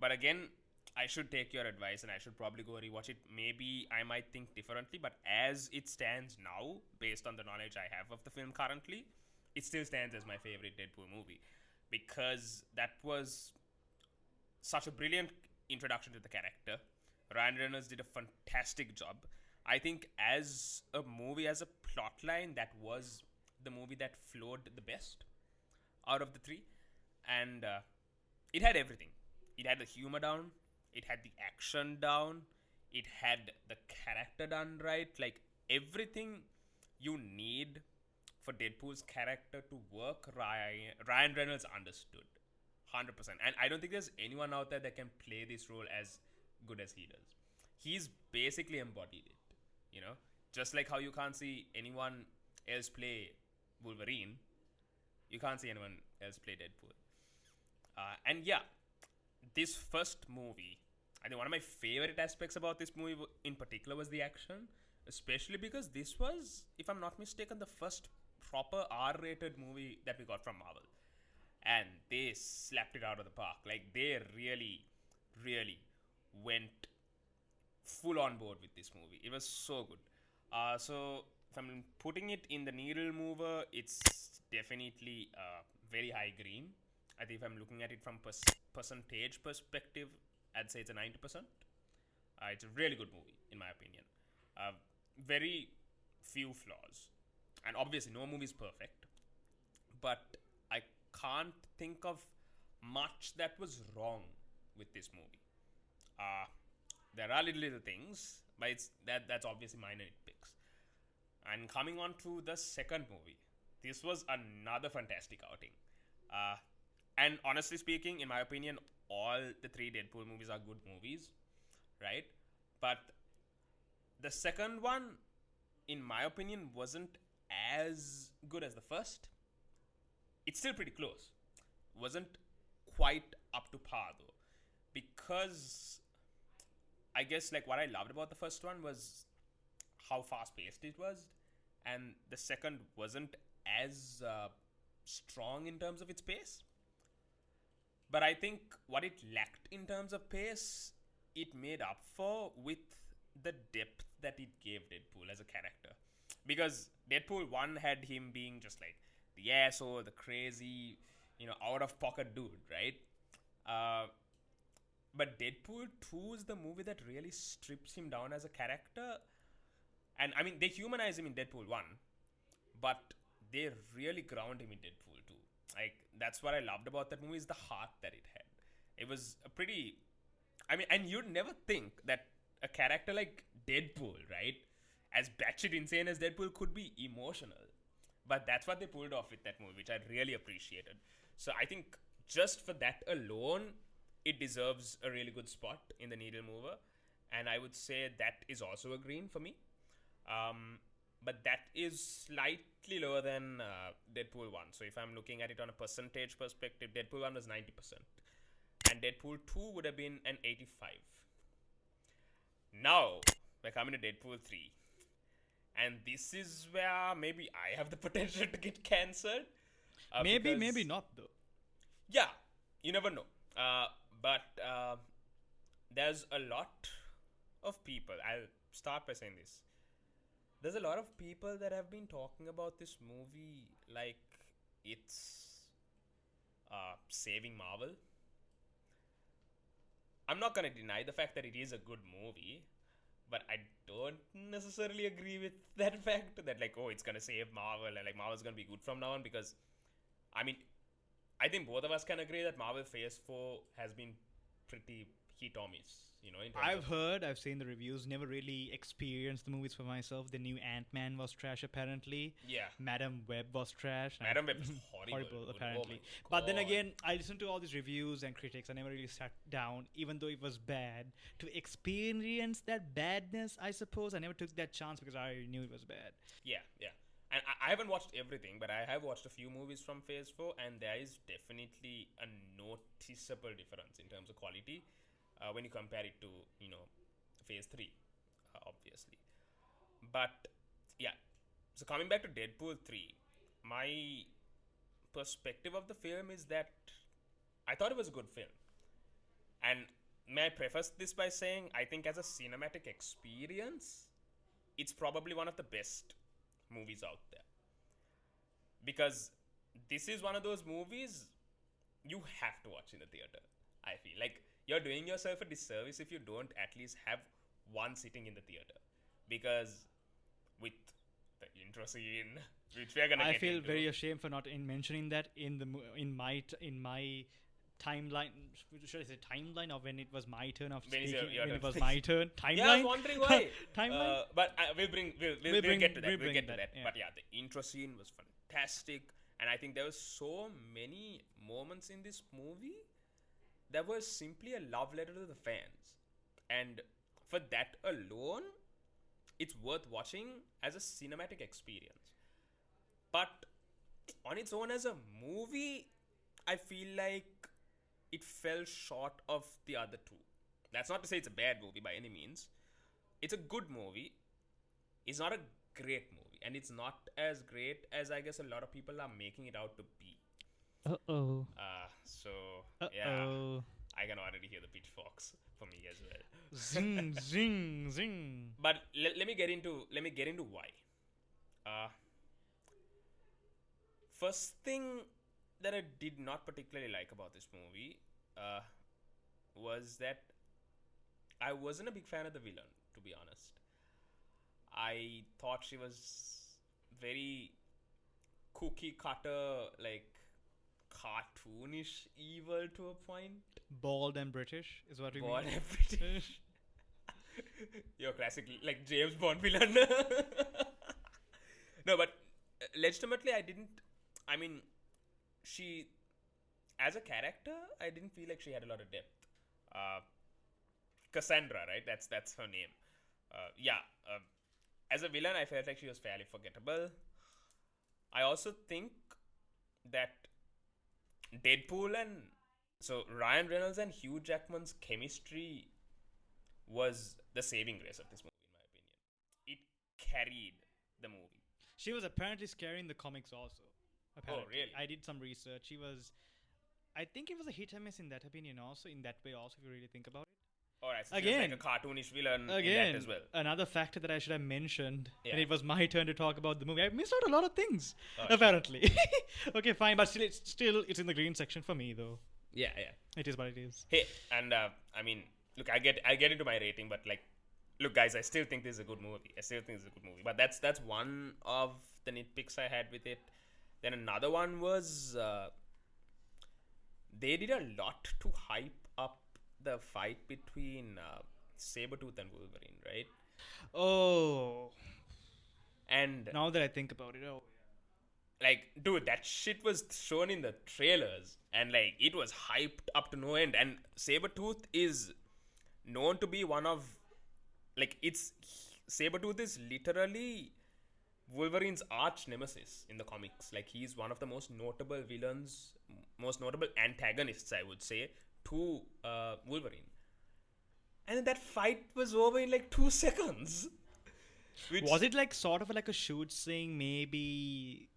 But again, I should take your advice and I should probably go rewatch it. Maybe I might think differently, but as it stands now, based on the knowledge I have of the film currently, it still stands as my favorite Deadpool movie, because that was such a brilliant introduction to the character. Ryan Reynolds did a fantastic job. I think as a movie, as a plot line, that was the movie that flowed the best out of the three. And it had everything. It had the humor down, it had the action down, it had the character done right. Like everything you need for Deadpool's character to work, Ryan Reynolds understood. 100%. And I don't think there's anyone out there that can play this role as good as he does. He's basically embodied it, you know? Just like how you can't see anyone else play Wolverine, you can't see anyone else play Deadpool. And yeah, this first movie, I think one of my favorite aspects about this movie in particular was the action, especially because this was, if I'm not mistaken, the first proper R-rated movie that we got from Marvel. And they slapped it out of the park. Like, they really, really went full on board with this movie. It was so good. So, if I'm putting it in the needle mover, it's definitely very high green. I think if I'm looking at it from percentage perspective, I'd say it's a 90%. It's a really good movie, in my opinion. Very few flaws. And obviously, no movie is perfect. But I can't think of much that was wrong with this movie. There are little things, but that's obviously minor nitpicks. And coming on to the second movie, this was another fantastic outing. And honestly speaking, in my opinion, all the three Deadpool movies are good movies, right? But the second one, in my opinion, wasn't as good as the first. It's still pretty close. Wasn't quite up to par though. Because I guess like what I loved about the first one was how fast paced it was. And the second wasn't as strong in terms of its pace. But I think what it lacked in terms of pace, it made up for with the depth that it gave Deadpool as a character. Because Deadpool 1 had him being just like the asshole, the crazy, out of pocket dude, right? But Deadpool 2 is the movie that really strips him down as a character. And I mean, they humanize him in Deadpool 1, but they really ground him in Deadpool 2. Like, that's what I loved about that movie, is the heart that it had. It was a pretty... I mean, and you'd never think that a character like Deadpool, right, as batshit insane as Deadpool, could be emotional. But that's what they pulled off with that movie, which I really appreciated. So I think just for that alone, it deserves a really good spot in the needle mover. And I would say that is also a green for me. But that is slightly lower than Deadpool 1. So if I'm looking at it on a percentage perspective, Deadpool 1 was 90%. And Deadpool 2 would have been an 85. Now, we're coming to Deadpool 3. And this is where maybe I have the potential to get cancelled. Maybe not though. Yeah, you never know. But there's a lot of people. I'll start by saying this. There's a lot of people that have been talking about this movie like it's saving Marvel. I'm not going to deny the fact that it is a good movie, but I don't necessarily agree with that fact that like, oh, it's going to save Marvel and like Marvel's going to be good from now on, because I mean, I think both of us can agree that Marvel Phase 4 has been pretty hit or miss, in terms I've seen the reviews, never really experienced the movies for myself. The new Ant-Man was trash, apparently. Yeah. Madam Web was trash. Madam Web is horrible, apparently. Oh but then again, I listened to all these reviews and critics. I never really sat down, even though it was bad, to experience that badness, I suppose. I never took that chance because I knew it was bad. Yeah. And I haven't watched everything, but I have watched a few movies from Phase 4, and there is definitely a noticeable difference in terms of quality when you compare it to, Phase 3, obviously. But, yeah. So coming back to Deadpool 3, my perspective of the film is that I thought it was a good film. And may I preface this by saying, I think as a cinematic experience, it's probably one of the best movies out there, because this is one of those movies you have to watch in the theater. I feel like you're doing yourself a disservice if you don't at least have one sitting in the theater, because with the intro scene, which we're gonna I get feel into. very ashamed for not mentioning that in in my timeline. Should I say timeline of when it was my turn of When is speaking? your When it turn? was my turn. Timeline. Yeah, I was wondering why. Timeline. But we'll get to that. we'll We'll bring get to that, that. yeah. But yeah, the intro scene was fantastic, and I think there was so many moments in this movie that was simply a love letter to the fans, and for that alone, it's worth watching as a cinematic experience. But on its own as a movie, I feel like it fell short of the other two. That's not to say it's a bad movie by any means. It's a good movie. It's not a great movie, and it's not as great as I guess a lot of people are making it out to be. Uh-oh. So yeah, Uh-oh. I can already hear the pitchforks for me as well. Zing, zing, zing. But let me get into why. First thing that I did not particularly like about this movie was that I wasn't a big fan of the villain, to be honest. I thought she was very cookie cutter, like cartoonish evil to a point. Bald and British is what we Bald mean. and British. You're classically like James Bond villain. No, but legitimately, I mean, she, as a character, I didn't feel like she had a lot of depth. Cassandra, right? That's her name. As a villain, I felt like she was fairly forgettable. I also think that Deadpool and so Ryan Reynolds and Hugh Jackman's chemistry was the saving grace of this movie, in my opinion. It carried the movie. She was apparently scary in the comics also. Apparently. Oh, really? I did some research. I think it was a hit and miss in that opinion also, in that way also, if you really think about it. Alright, so Again. she was like a cartoonish villain in Again, that as well. another factor that I should have mentioned, Yeah. and it was my turn to talk about the movie. I missed out a lot of things, Oh, apparently. Okay, fine, but still, it's in the green section for me, though. Yeah. It is what it is. Hey, and I mean, look, I get into my rating, but like, look, guys, I still think this is a good movie. But that's one of the nitpicks I had with it. Then another one was they did a lot to hype up the fight between Sabretooth and Wolverine, right? Oh, And now that I think about it, like, dude, that shit was shown in the trailers, and like, it was hyped up to no end. And Sabretooth is known to be one of, like, Sabretooth is literally Wolverine's arch nemesis in the comics. Like, he's one of the most notable villains, most notable antagonists, I would say, to Wolverine. And then that fight was over in like 2 seconds. was it like sort of like a shoot saying maybe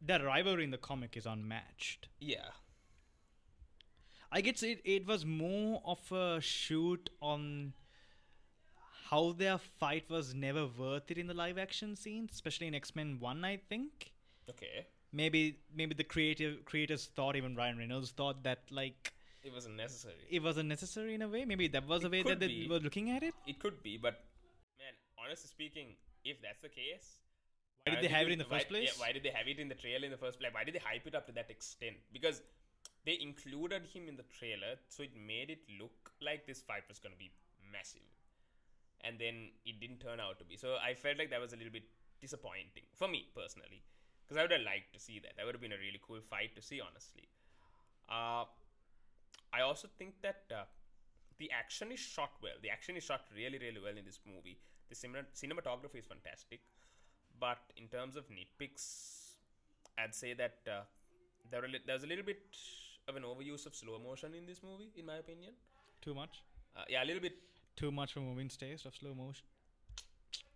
the rivalry in the comic is unmatched? Yeah. I guess it was more of a shoot on how their fight was never worth it in the live action scenes, especially in X-Men 1, I think. Okay. Maybe the creators thought, even Ryan Reynolds thought, that like It wasn't necessary. it wasn't necessary in a way. Maybe that was It a way could that they be. were looking at it. It could be, but man, honestly speaking, if that's the case, Why did they have it in the first place? Yeah, why did they have it in the trailer in the first place? Why did they hype it up to that extent? Because they included him in the trailer, so it made it look like this fight was going to be massive. And then it didn't turn out to be. So I felt like that was a little bit disappointing for me personally, because I would have liked to see that. That would have been a really cool fight to see, honestly. I also think that the action is shot well. The action is shot really, really well in this movie. The cinematography is fantastic. But in terms of nitpicks, I'd say that there's a little bit of an overuse of slow motion in this movie, in my opinion. Too much. Yeah, a little bit. Too much for Movin's taste of slow motion.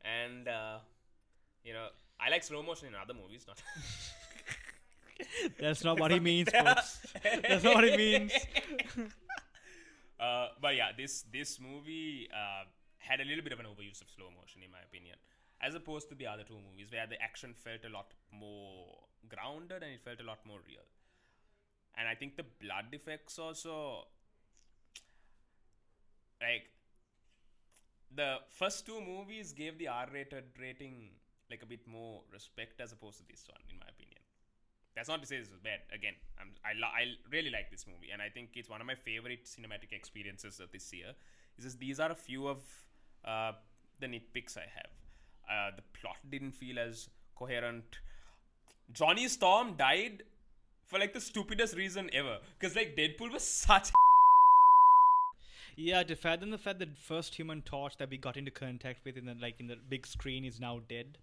And I like slow motion in other movies, not. That's not what he means, folks. That's not what he means. But yeah, this movie had a little bit of an overuse of slow motion, in my opinion, as opposed to the other two movies where the action felt a lot more grounded and it felt a lot more real. And I think the blood effects also, like, the first two movies gave the R-rated rating like a bit more respect as opposed to this one, in my opinion. That's not to say this was bad. Again, I really like this movie, and I think it's one of my favorite cinematic experiences of this year. Is just these are a few of uh, the nitpicks I have. The plot didn't feel as coherent. Johnny Storm died for like the stupidest reason ever, because like Deadpool was such. Yeah, the fact that first Human Torch that we got into contact with in the big screen is now dead,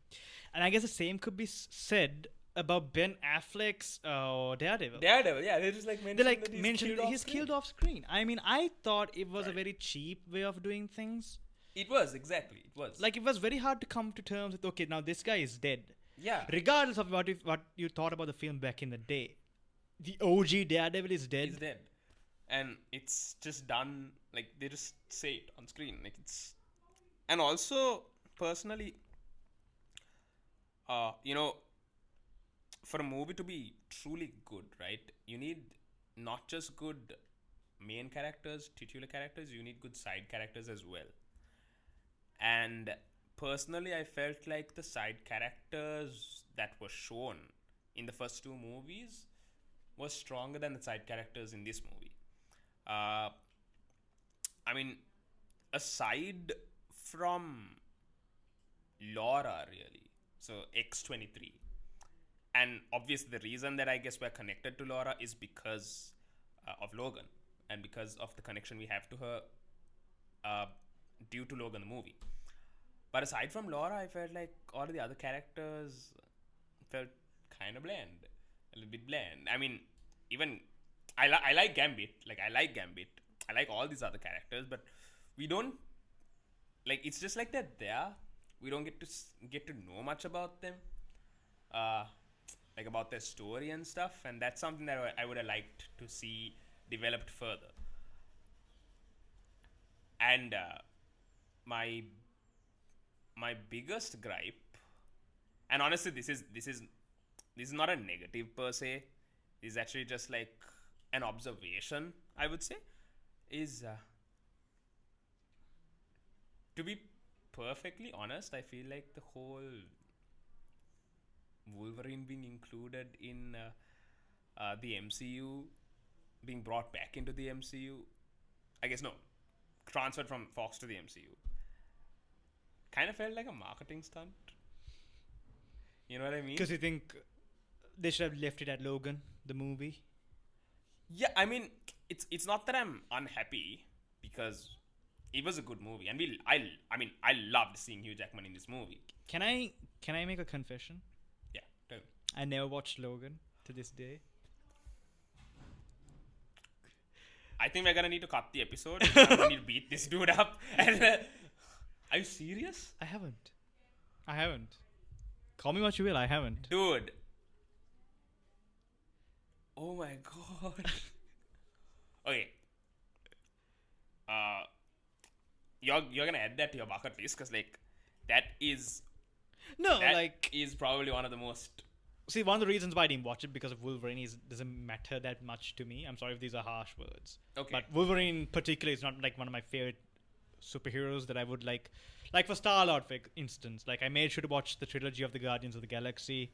and I guess the same could be said about Ben Affleck's Daredevil. Daredevil, yeah, they just like They mentioned like that mentioned he's screen. killed off screen. I mean, I thought it was a Right. very cheap way of doing things. It was exactly. It was Like it was very hard to come to terms with. Okay, now this guy is dead, yeah. regardless of what you thought about the film back in the day. The OG Daredevil is dead. He's dead, and it's just done like they just say it on screen. Like it's, and also personally, you know, for a movie to be truly good, right? You need not just good main characters, titular characters. You need good side characters as well. And personally, I felt like the side characters that were shown in the first two movies was stronger than the side characters in this movie. Uh, I mean, aside from Laura, really, so X-23, and obviously the reason that I guess we're connected to Laura is because of Logan, and because of the connection we have to her uh, due to Logan the movie. But aside from Laura, I felt like all of the other characters felt kind of bland, a little bit bland. I mean, even I like Gambit, like I like Gambit, I like all these other characters, but we don't like. It's just like they're there. We don't get to know much about them, uh, like about their story and stuff, and that's something that I would have liked to see developed further. And my my biggest gripe, and honestly, this is not a negative per se. This is actually just like an observation, I would say, is to be perfectly honest, I feel like the whole Wolverine being included in the MCU, being brought back into the MCU, I guess no, transferred from Fox to the MCU, kind of felt like a marketing stunt. You know what I mean? Because you think they should have left it at Logan, the movie. Yeah, I mean, it's not that I'm unhappy because it was a good movie, and I mean, I loved seeing Hugh Jackman in this movie. Can I make a confession? Yeah, tell me. I never watched Logan to this day. I think we're gonna need to cut the episode. I'm gonna need to beat this dude up. And are you serious, I haven't. Call me what you will. I haven't. dude? Oh my god. Okay. Uh, you're gonna add that to your bucket list because like that is No, that like is probably one of the most. see, one of the reasons why I didn't watch it because of Wolverine is doesn't matter that much to me. I'm sorry if these are harsh words. Okay. But Wolverine, particularly, is not like one of my favorite superheroes that I would like. Like for Star-Lord, for instance, like I made sure to watch the trilogy of the Guardians of the Galaxy.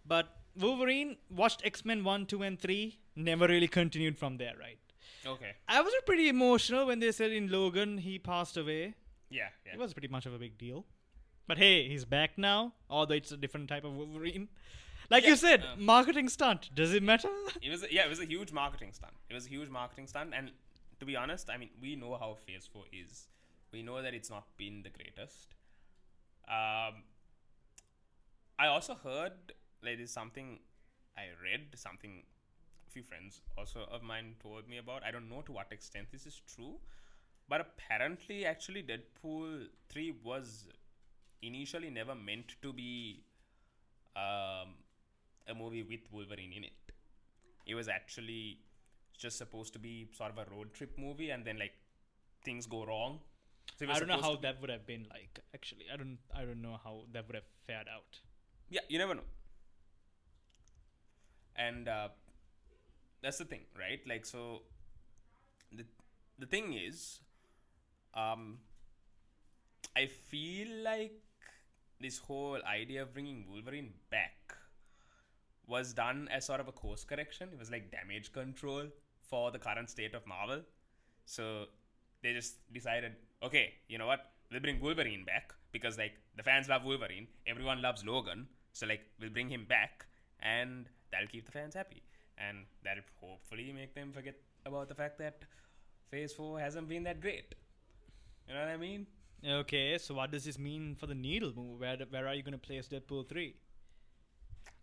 But Wolverine watched X-Men 1, 2, and 3. Never really continued from there, right? Okay. I was pretty emotional when they said in Logan he passed away. Yeah. Yeah. It was pretty much of a big deal. But hey, he's back now, although it's a different type of Wolverine. Like Yeah, you said, marketing stunt. Does it matter? It was a huge marketing stunt. It was a huge marketing stunt, and to be honest, I mean, we know how Phase 4 is. We know that it's not been the greatest. I also heard like there's something I read something a few friends also of mine told me about. I don't know to what extent this is true, but apparently, actually, Deadpool 3 was initially never meant to be a movie with Wolverine in it. It was actually just supposed to be sort of a road trip movie, and then like things go wrong. So it was I don't know supposed how to be- that would have been like. Actually, I don't know how that would have fared out. Yeah, you never know. And that's the thing, right? Like, so the thing is, um, I feel like this whole idea of bringing Wolverine back was done as sort of a course correction. It was like damage control for the current state of Marvel. So they just decided, okay, you know what? We'll bring Wolverine back because like the fans love Wolverine, everyone loves Logan. So like we'll bring him back, and that'll keep the fans happy, and that'll hopefully make them forget about the fact that Phase 4 hasn't been that great. You know what I mean? Okay, so what does this mean for the Needle movie? Where are you going to place Deadpool 3?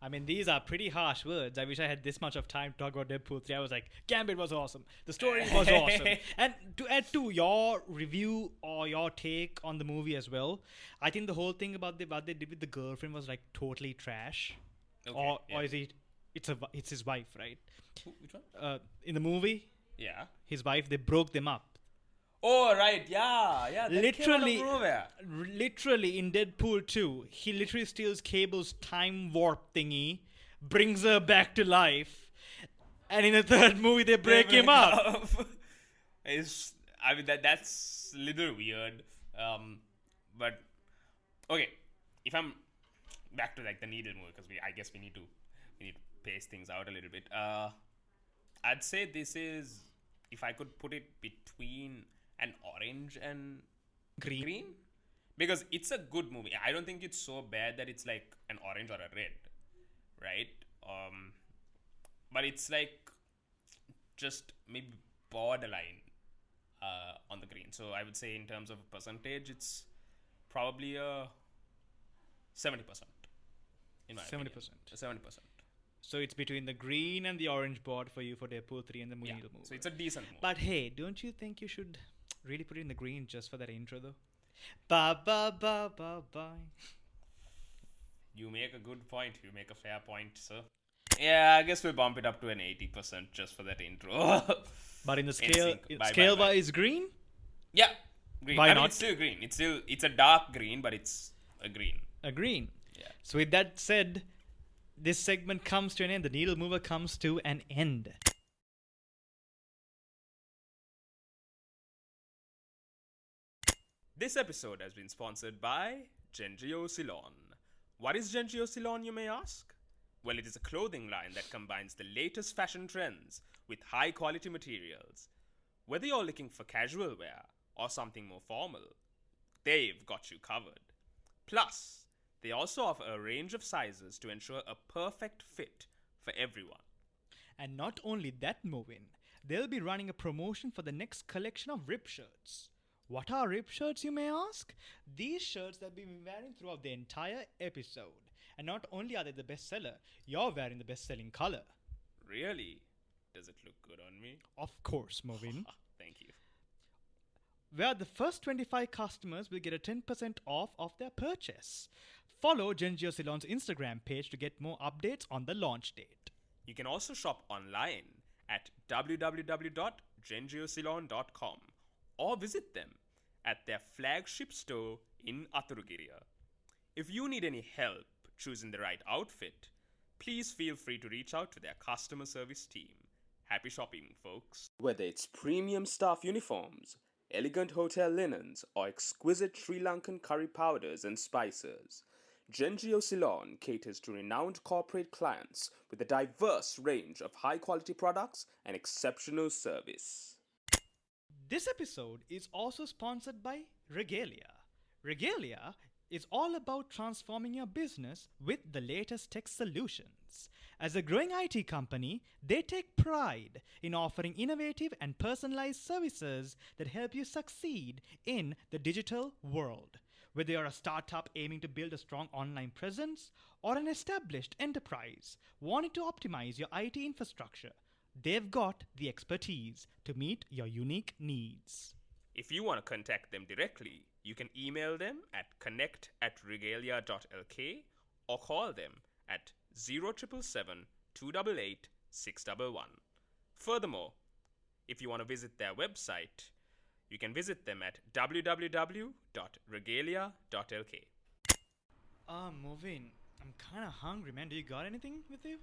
I mean, these are pretty harsh words. I wish I had this much of time to talk about Deadpool 3. I was like, Gambit was awesome. The story was awesome. And to add to your review or your take on the movie as well, I think the whole thing about what they did with the girlfriend was like totally trash. Okay, Or is it? It's his wife, right? Which one? In the movie, Yeah. his wife, they broke them up. Oh, right. Yeah. That came out of nowhere. Literally in Deadpool 2, he literally steals Cable's time warp thingy, brings her back to life, and in the third movie they break him up. That's a little weird. But okay, if I'm back to like the Needle movie, because I guess we need to pace things out a little bit. I'd say this is, if I could put it between an orange and green, because it's a good movie. I don't think it's so bad that it's like an orange or a red, right? But it's like just maybe borderline on the green. So I would say in terms of a percentage, it's probably a 70%. In my 70%. opinion. 70%. So it's between the green and the orange board for you for Deadpool 3 and the Yeah. Needle movie. So it's a decent movie. But hey, don't you think you should really put it in the green just for that intro though? Ba ba ba ba ba. You make a good point. You make a fair point, sir. Yeah, I guess we'll bump it up to an 80% just for that intro. But in the NSYNC. scale Bye. wise green? Yeah, green. Why I mean, not? it's still green. It's a dark green, but it's a green. A green. Yeah. So with that said, this segment comes to an end. The Needle Mover comes to an end. This episode has been sponsored by Gengio Ceylon. What is Gengio Ceylon, you may ask? Well, it is a clothing line that combines the latest fashion trends with high quality materials. Whether you're looking for casual wear or something more formal, they've got you covered. Plus, they also offer a range of sizes to ensure a perfect fit for everyone. And not only that, Movin, they'll be running a promotion for the next collection of rip shirts. What are rip shirts, you may ask? These shirts that we've been wearing throughout the entire episode. And not only are they the bestseller, you're wearing the best-selling color. Really? Does it look good on me? Of course, Movin. Thank you. Where the first 25 customers will get a 10% off of their purchase. Follow Gengio Ceylon's Instagram page to get more updates on the launch date. You can also shop online at www.gengioceylon.com or visit them at their flagship store in Aturugiriya. If you need any help choosing the right outfit, please feel free to reach out to their customer service team. Happy shopping, folks. Whether it's premium staff uniforms, elegant hotel linens, or exquisite Sri Lankan curry powders and spices, Gengio Ceylon caters to renowned corporate clients with a diverse range of high-quality products and exceptional service. This episode is also sponsored by Regalia. Regalia is all about transforming your business with the latest tech solutions. As a growing IT company, they take pride in offering innovative and personalized services that help you succeed in the digital world. Whether you're a startup aiming to build a strong online presence or an established enterprise wanting to optimize your IT infrastructure, they've got the expertise to meet your unique needs. If you want to contact them directly, you can email them at connect@regalia.lk or call them at 0777 288 611. Furthermore, if you want to visit their website, you can visit them at www.regalia.lk. Movin, I'm kind of hungry, man. Do you got anything with you?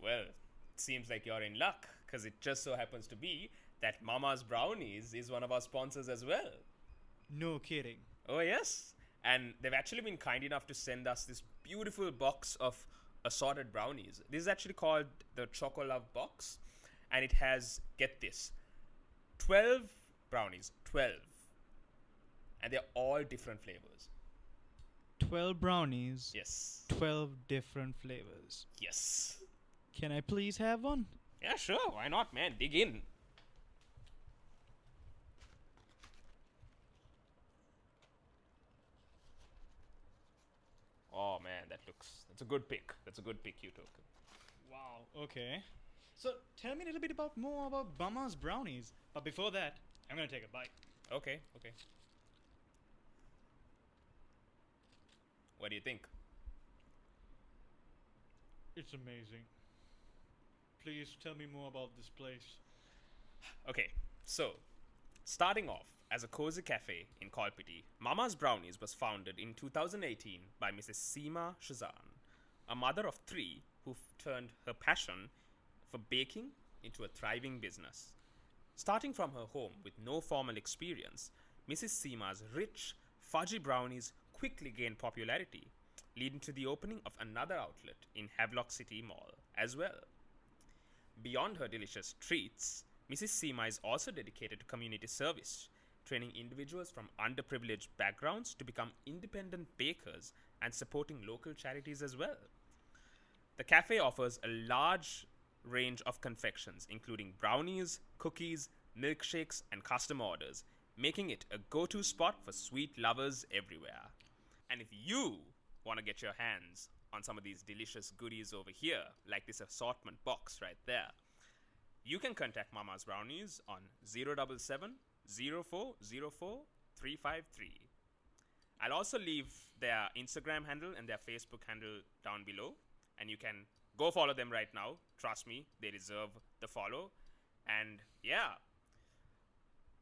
Well, it seems like you're in luck, because it just so happens to be that Mama's Brownies is one of our sponsors as well. No kidding. Oh, yes. And they've actually been kind enough to send us this beautiful box of assorted brownies. This is actually called the Choco Love box. And it has, get this, 12 brownies. 12. And they're all different flavors. 12 brownies, Yes. 12 different flavors. Yes. Can I please have one? Yeah, sure. Why not, man? Dig in. Oh, man, that's a good pick. That's a good pick you took. Wow, okay. So tell me a little bit more about Mama's brownies. But before that, I'm gonna take a bite. Okay. What do you think? It's amazing. Please tell me more about this place. Okay, so starting off as a cozy cafe in Kolpiti, Mama's Brownies was founded in 2018 by Mrs. Seema Shazan, a mother of three who turned her passion for baking into a thriving business. Starting from her home with no formal experience, Mrs. Seema's rich, fudgy brownies quickly gained popularity, leading to the opening of another outlet in Havelock City Mall as well. Beyond her delicious treats, Mrs. Seema is also dedicated to community service, training individuals from underprivileged backgrounds to become independent bakers and supporting local charities as well. The cafe offers a large range of confections, including brownies, cookies, milkshakes, and custom orders, making it a go to spot for sweet lovers everywhere. And if you want to get your hands on some of these delicious goodies over here, like this assortment box right there, you can contact Mama's Brownies on 077 0404 353. I'll also leave their Instagram handle and their Facebook handle down below, and you can go follow them right now. Trust me, they deserve the follow. And yeah,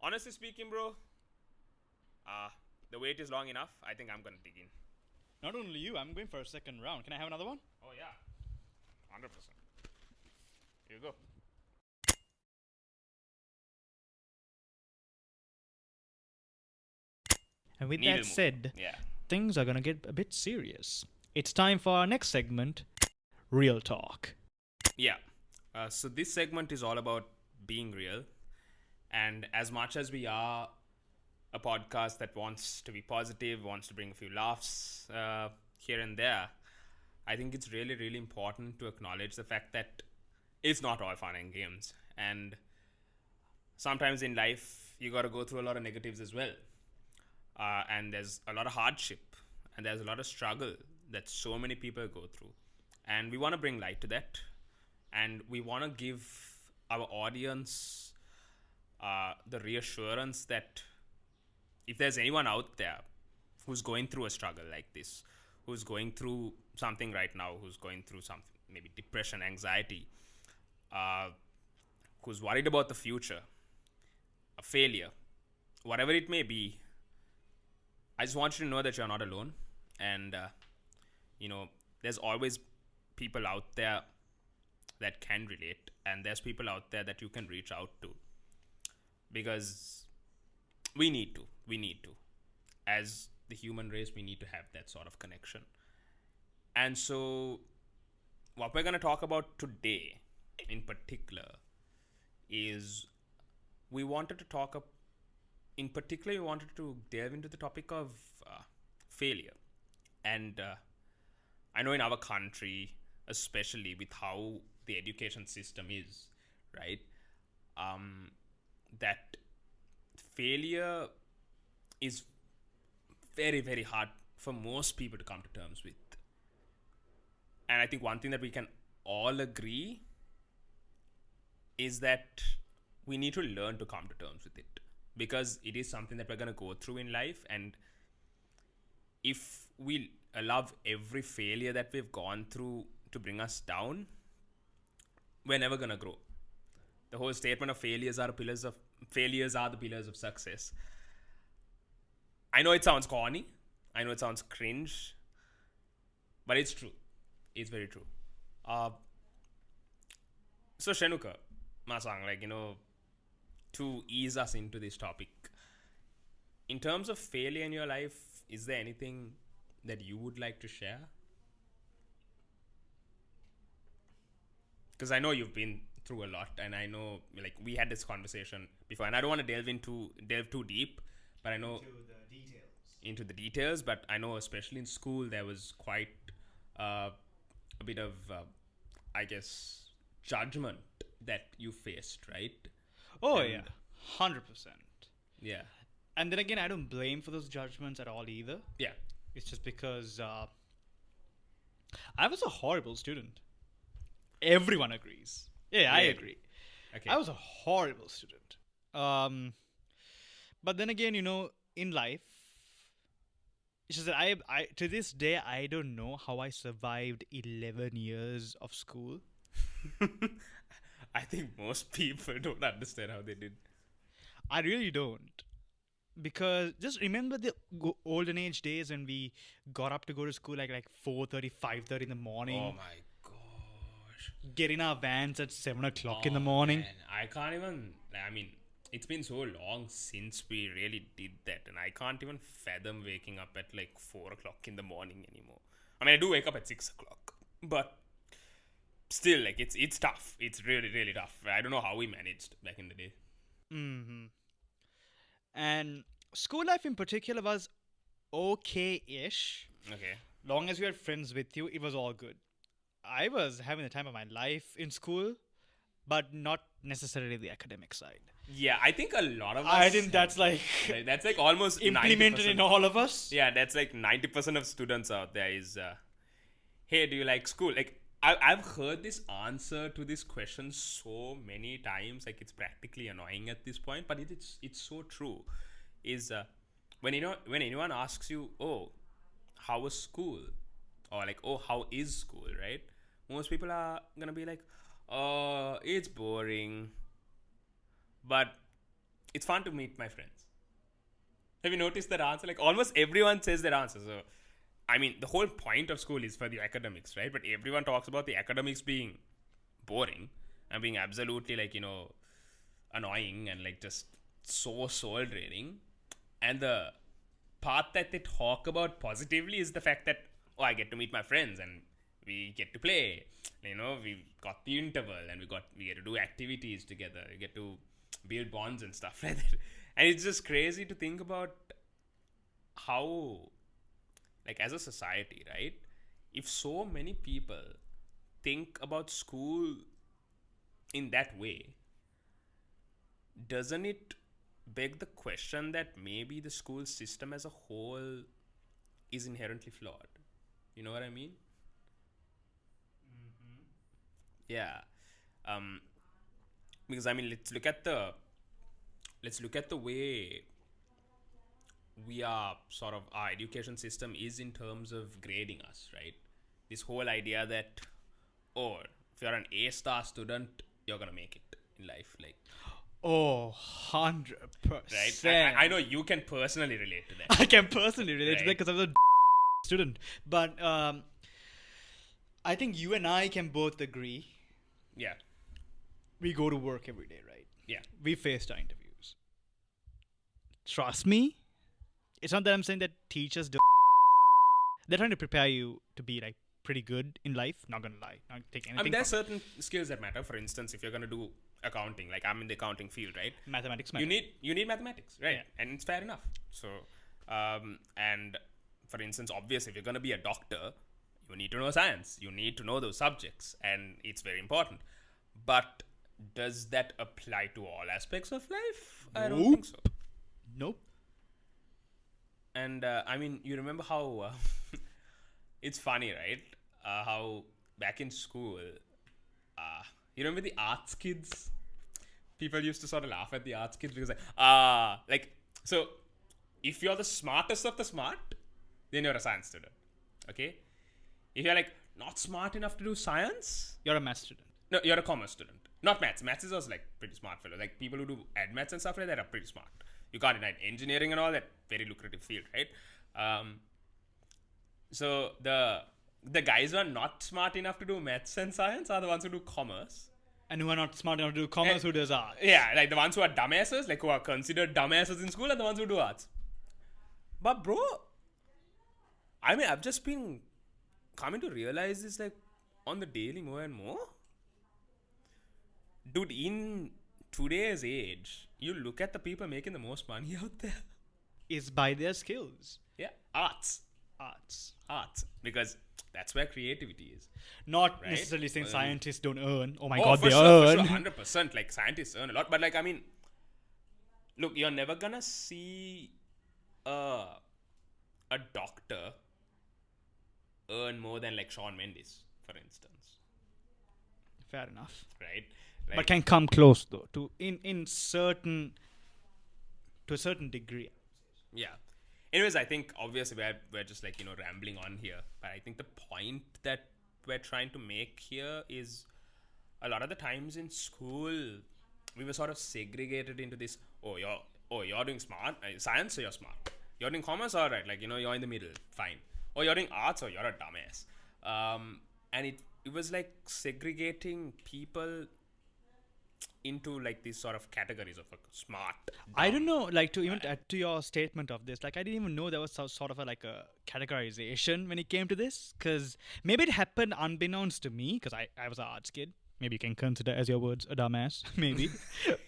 honestly speaking, bro, the wait is long enough. I think I'm gonna dig in. Not only you, I'm going for a second round. Can I have another one? Oh yeah, 100%. Here you go. And with Needle that move. said, Yeah. things are gonna get a bit serious. It's time for our next segment, Real Talk. Yeah. So this segment is all about being real. And as much as we are a podcast that wants to be positive, wants to bring a few laughs here and there, I think it's really, really important to acknowledge the fact that it's not all fun and games. And sometimes in life, you got to go through a lot of negatives as well. And there's a lot of hardship and there's a lot of struggle that so many people go through. And we want to bring light to that. And we want to give our audience the reassurance that if there's anyone out there who's going through a struggle like this, who's going through something right now, who's going through something, maybe depression, anxiety, who's worried about the future, a failure, whatever it may be, I just want you to know that you're not alone. And, there's always people out there that can relate. And there's people out there that you can reach out to. Because we need to. As the human race, we need to have that sort of connection. And so, what we're going to talk about today, in particular, is we wanted to delve into the topic of failure. And I know in our country, especially with how the education system is, right, that failure is very, very hard for most people to come to terms with. And I think one thing that we can all agree is that we need to learn to come to terms with it, because it is something that we're going to go through in life. And if we allow every failure that we've gone through to bring us down, we're never going to grow. The whole statement of failures are the pillars of success. I know it sounds corny. I know it sounds cringe. But it's true. It's very true. So in terms of failure in your life, is there anything that you would like to share? Because I know you've been through a lot, and I know like we had this conversation before, and I don't want to delve too deep, but I know into the details. But I know especially in school there was quite a bit of I guess judgment that you faced, right? Oh, yeah. 100%. Yeah. And then again, I don't blame for those judgments at all either. Yeah. It's just because I was a horrible student. Everyone agrees. Yeah, I agree. Okay. I was a horrible student. But then again, in life, it's just that I to this day, I don't know how I survived 11 years of school. I think most people don't understand how they did. I really don't. Because just remember the olden age days when we got up to go to school like 4:30, 5:30 in the morning. Oh my gosh. Get in our vans at 7 o'clock in the morning. Man, I can't even, I mean, it's been so long since we really did that, and I can't even fathom waking up at 4 o'clock in the morning anymore. I mean, I do wake up at 6 o'clock, but still, it's tough. It's really, really tough. I don't know how we managed back in the day. Mm-hmm. And school life in particular was okay-ish. Okay. Long as you had friends with you, it was all good. I was having the time of my life in school, but not necessarily the academic side. Yeah, I think a lot of us... I think that's that's almost implemented 90%. in all of us. Yeah, that's 90% of students out there is, hey, do you like school? I've heard this answer to this question so many times, it's practically annoying at this point, but it's so true. Is when anyone asks you, oh, how was school? Or oh, how is school, right? Most people are gonna be like, oh, it's boring, but it's fun to meet my friends. Have you noticed that answer? Almost everyone says that answer. So I mean, the whole point of school is for the academics, right? But everyone talks about the academics being boring and being absolutely annoying and just so soul draining. And the part that they talk about positively is the fact that, oh, I get to meet my friends and we get to play. We got the interval and we get to do activities together. We get to build bonds and stuff like that. And it's just crazy to think about how, as a society, right? If so many people think about school in that way, doesn't it beg the question that maybe the school system as a whole is inherently flawed? You know what I mean? Mm-hmm. Yeah. Because I mean, let's look at the way we are sort of, our education system is in terms of grading us, right? This whole idea that, oh, if you're an A-star student, you're gonna make it in life, Oh, 100%. Right? I know you can personally relate to that. I can personally relate to that Right. because I was a student. But I think you and I can both agree. Yeah. We go to work every day, right? Yeah. We faced our interviews. Trust me, it's not that I'm saying that teachers do. They're trying to prepare you to be pretty good in life. Not gonna lie, not take anything. I mean, there's from certain skills that matter. For instance, if you're gonna do accounting, I'm in the accounting field, right? mathematics. You need mathematics, right? Yeah. And it's fair enough. So, and for instance, obviously, if you're gonna be a doctor, you need to know science. You need to know those subjects, and it's very important. But does that apply to all aspects of life? I don't think so. Nope. And I mean, you remember how it's funny, right? How back in school, you remember the arts kids? People used to sort of laugh at the arts kids because, so if you're the smartest of the smart, then you're a science student. Okay? If you're not smart enough to do science, You're a math student. no, you're a commerce student. Not maths. Maths is also pretty smart fellow. People who do ad maths and stuff like that are pretty smart. You can't deny engineering and all that, very lucrative field, right? So the guys who are not smart enough to do maths and science are the ones who do commerce. And who are not smart enough to do commerce, who does art. Yeah, the ones who are dumbasses, who are considered dumbasses in school, are the ones who do arts. But bro, I mean, I've just been coming to realize this like on the daily more and more. Dude, in today's age, you look at the people making the most money out there. Is by their skills. Yeah, arts. Arts. Arts. Because that's where creativity is. Not Right? necessarily saying Well, scientists don't earn. Oh my Oh, god, for they sure, earn. for sure, 100%. Like, scientists earn a lot. But, like, I mean, look, you're never gonna see a doctor earn more than, like, Shawn Mendes, for instance. Fair enough. Right? But Like, can come close though to in certain to a certain degree. yeah. Anyways, I think obviously we're just like, rambling on here. But I think the point that we're trying to make here is a lot of the times in school we were sort of segregated into this, you're doing smart science, so you're smart. You're doing commerce, all right, like you're in the middle, fine. Or you're doing arts, or you're a dumbass. And it was like segregating people into like these sort of categories of like smart. I don't know, like to even add to your statement of this, like I didn't even know there was sort of like a categorization when it came to this, because maybe it happened unbeknownst to me, because I was an arts kid. Maybe you can consider as your words a dumbass, maybe.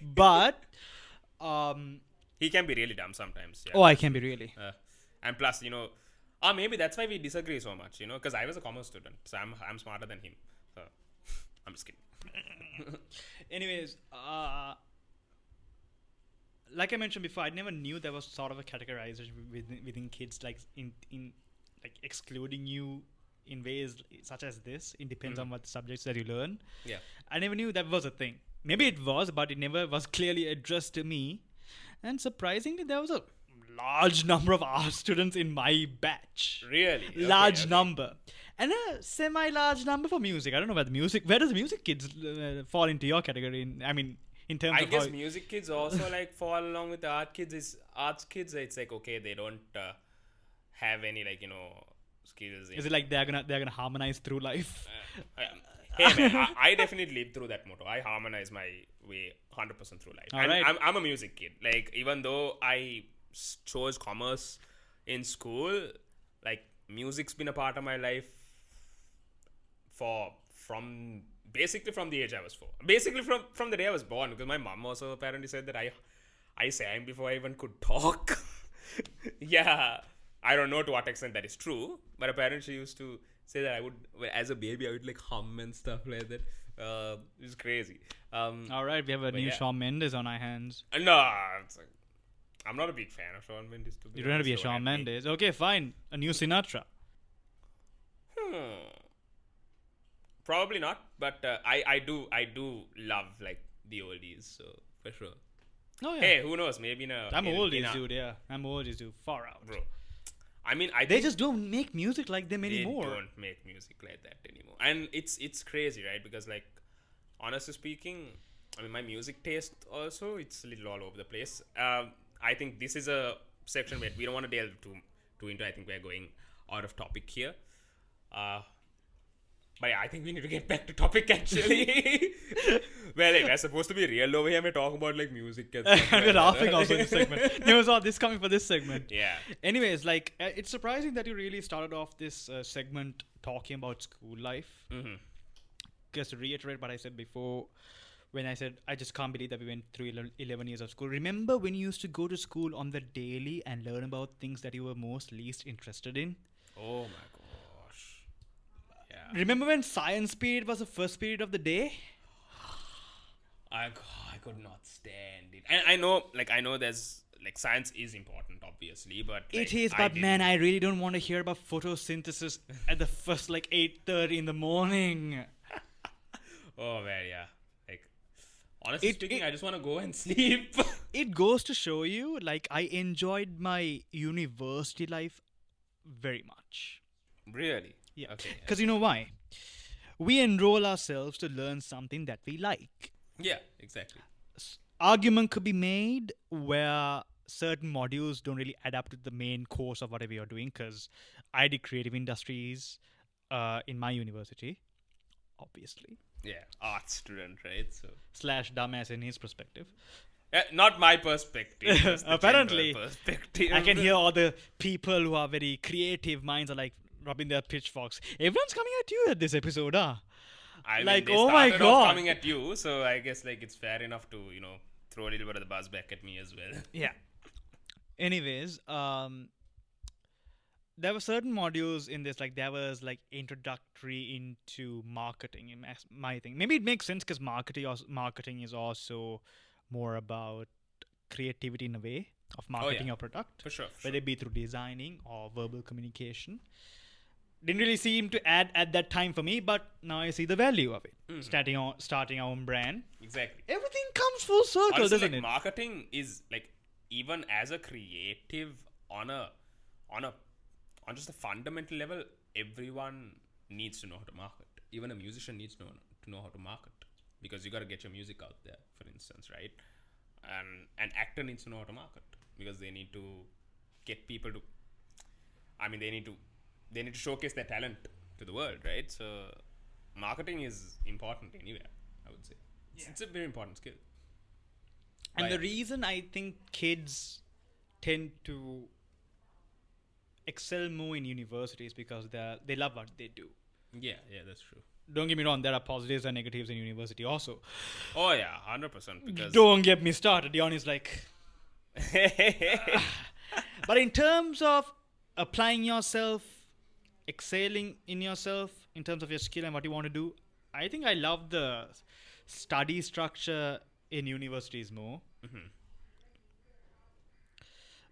But He can be really dumb sometimes. Yeah. oh, I can be really. And plus, maybe that's why we disagree so much. Because I was a commerce student, so I'm smarter than him. So I'm just kidding. Anyways, like I mentioned before, I never knew there was sort of a categorization within kids, like in like excluding you in ways such as this. It depends on what subjects that you learn. Yeah. I never knew that was a thing. Maybe it was, but it never was clearly addressed to me. And surprisingly, there was a large number of art students in my batch. Really? Okay, Large okay. number. And a semi-large number for music. I don't know where where does music kids fall into your category? In terms I of guess how, music kids also like fall along with the arts kids. It's like, okay, they don't have any like skills. is it like they're gonna harmonize through life? Hey man, I definitely lived through that motto. I harmonize my way 100% through life. And Alright. I'm a music kid. Like even though I chose commerce in school, like music's been a part of my life from the age I was 4. Basically from the day I was born, because my mom also apparently said that I sang before I even could talk. Yeah, I don't know to what extent that is true, but apparently she used to say that as a baby, I would like hum and stuff like that. It's crazy. All right, we have a new yeah. Shawn Mendes on our hands. No, it's like, I'm not a big fan of Shawn Mendes. You don't have to be a Shawn Mendes. Okay, fine. A new Sinatra. Probably not, but I do love like the oldies, so for sure. Oh yeah. Hey, who knows? Maybe I'm oldies, dude. Yeah, I'm oldies, dude. Far out. Bro. I mean, I They think just don't make music like them they anymore. don't make music like that anymore, and it's crazy, right? Because like, honestly speaking, I mean, my music taste also it's a little all over the place. I think this is a section where we don't want to delve too into. I think we're going out of topic here. But yeah, I think we need to get back to topic actually. Well, like, we're supposed to be real over here. We're talking about like music and stuff. We're laughing also in this segment. Never saw this coming for this segment. Yeah. Anyways, like it's surprising that you really started off this segment talking about school life. Mm-hmm. Just to reiterate what I said before, when I said I just can't believe that we went through 11 years of school. Remember when you used to go to school on the daily and learn about things that you were least interested in? Oh my gosh. Yeah. Remember when science period was the first period of the day? I could not stand it. And I know there's like science is important, obviously, but like, It is, but man, I really don't want to hear about photosynthesis at the first like 8:30 in the morning. Oh man, yeah. Like honestly It- speaking, it- I just want to go and sleep. It goes to show you, like, I enjoyed my university life very much. Really? Yeah. Okay. Because you know why? We enroll ourselves to learn something that we like. Yeah, exactly. Argument could be made where certain modules don't really adapt to the main course of whatever you're doing, because I did creative industries in my university, obviously. Yeah, art student, right? So / dumbass in his perspective. Not my perspective. Just the Apparently, general perspective. I can hear all the people who are very creative minds are like rubbing their pitchforks. Everyone's coming at you at this episode, huh? I mean, Like, they oh my started off God. coming at you, so I guess like it's fair enough to throw a little bit of the buzz back at me as well. Yeah. Anyways, there were certain modules in this, like there was like introductory into marketing. In my thing, maybe it makes sense because marketing is also more about creativity in a way of marketing your product, For sure. whether it be through designing or verbal communication. Didn't really seem to add at that time for me, but now I see the value of it. Starting our own brand. Exactly. Everything comes full circle, Honestly, doesn't like, it? marketing is like, even as a creative on just a fundamental level, everyone needs to know how to market. Even a musician needs to know how to market, because you got to get your music out there, for instance, right? And an actor needs to know how to market, because they need to get people to. I mean, they need to showcase their talent to the world, right? So, marketing is important anywhere, I would say. It's a very important skill. And Right. the reason I think kids tend to excel more in university is because they love what they do. Yeah, that's true. Don't get me wrong, there are positives and negatives in university also. Oh yeah, 100%. Because Don't get me started. Dion is like. But in terms of applying yourself, excelling in yourself, in terms of your skill and what you want to do, I think I love the study structure in universities more.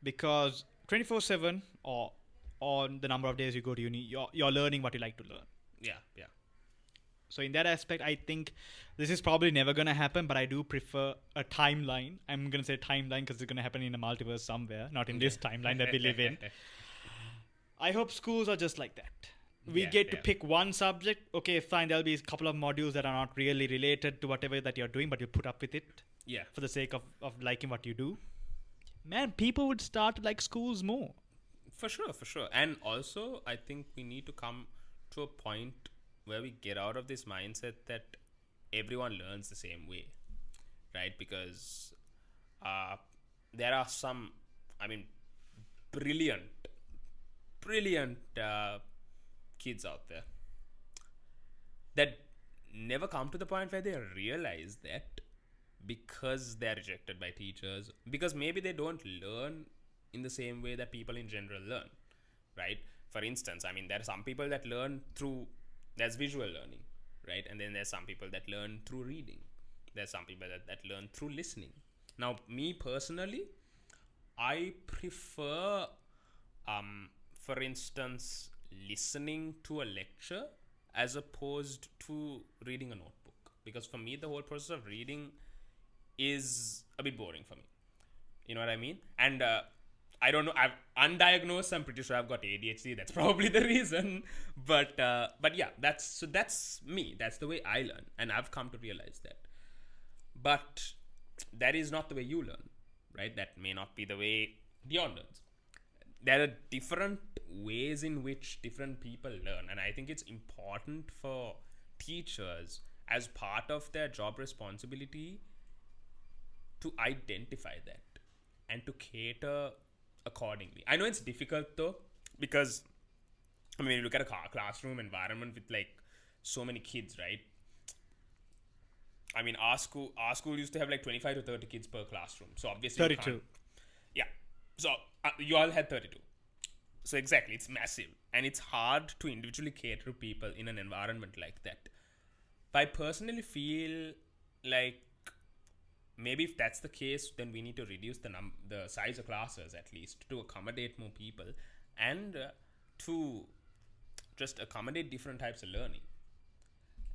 Because 24/7 or on the number of days you go to uni, you're learning what you like to learn. yeah. So in that aspect, I think this is probably never going to happen, but I do prefer a timeline. I'm going to say timeline because it's going to happen in a multiverse somewhere, not in this timeline that we live in. I hope schools are just like that. We Yeah, get to yeah. pick one subject. Okay, fine, there'll be a couple of modules that are not really related to whatever that you're doing, but you put up with it Yeah. for the sake of liking what you do. Man, people would start to like schools more. For sure. And also, I think we need to come to a point where we get out of this mindset that everyone learns the same way, right? Because there are some, brilliant kids out there that never come to the point where they realize that, because they're rejected by teachers, because maybe they don't learn in the same way that people in general learn, right? For instance, there are some people that learn through, there's visual learning, right? And then there's some people that learn through reading. There's some people that learn through listening. Now, me personally, I prefer, for instance, listening to a lecture as opposed to reading a notebook. Because for me, the whole process of reading is a bit boring for me. You know what I mean? And I don't know. I've undiagnosed. I'm pretty sure I've got ADHD. That's probably the reason. But yeah, that's me. That's the way I learn, and I've come to realize that. But that is not the way you learn, right? That may not be the way Dion learns. There are different ways in which different people learn, and I think it's important for teachers, as part of their job responsibility, to identify that and to cater accordingly. I know it's difficult though, because you look at a classroom environment with like so many kids, right? Our school used to have like 25 to 30 kids per classroom. So obviously 32. Yeah. So you all had 32. So exactly, it's massive, and it's hard to individually cater to people in an environment like that. But I personally feel like maybe if that's the case, then we need to reduce the size of classes, at least, to accommodate more people, and to just accommodate different types of learning.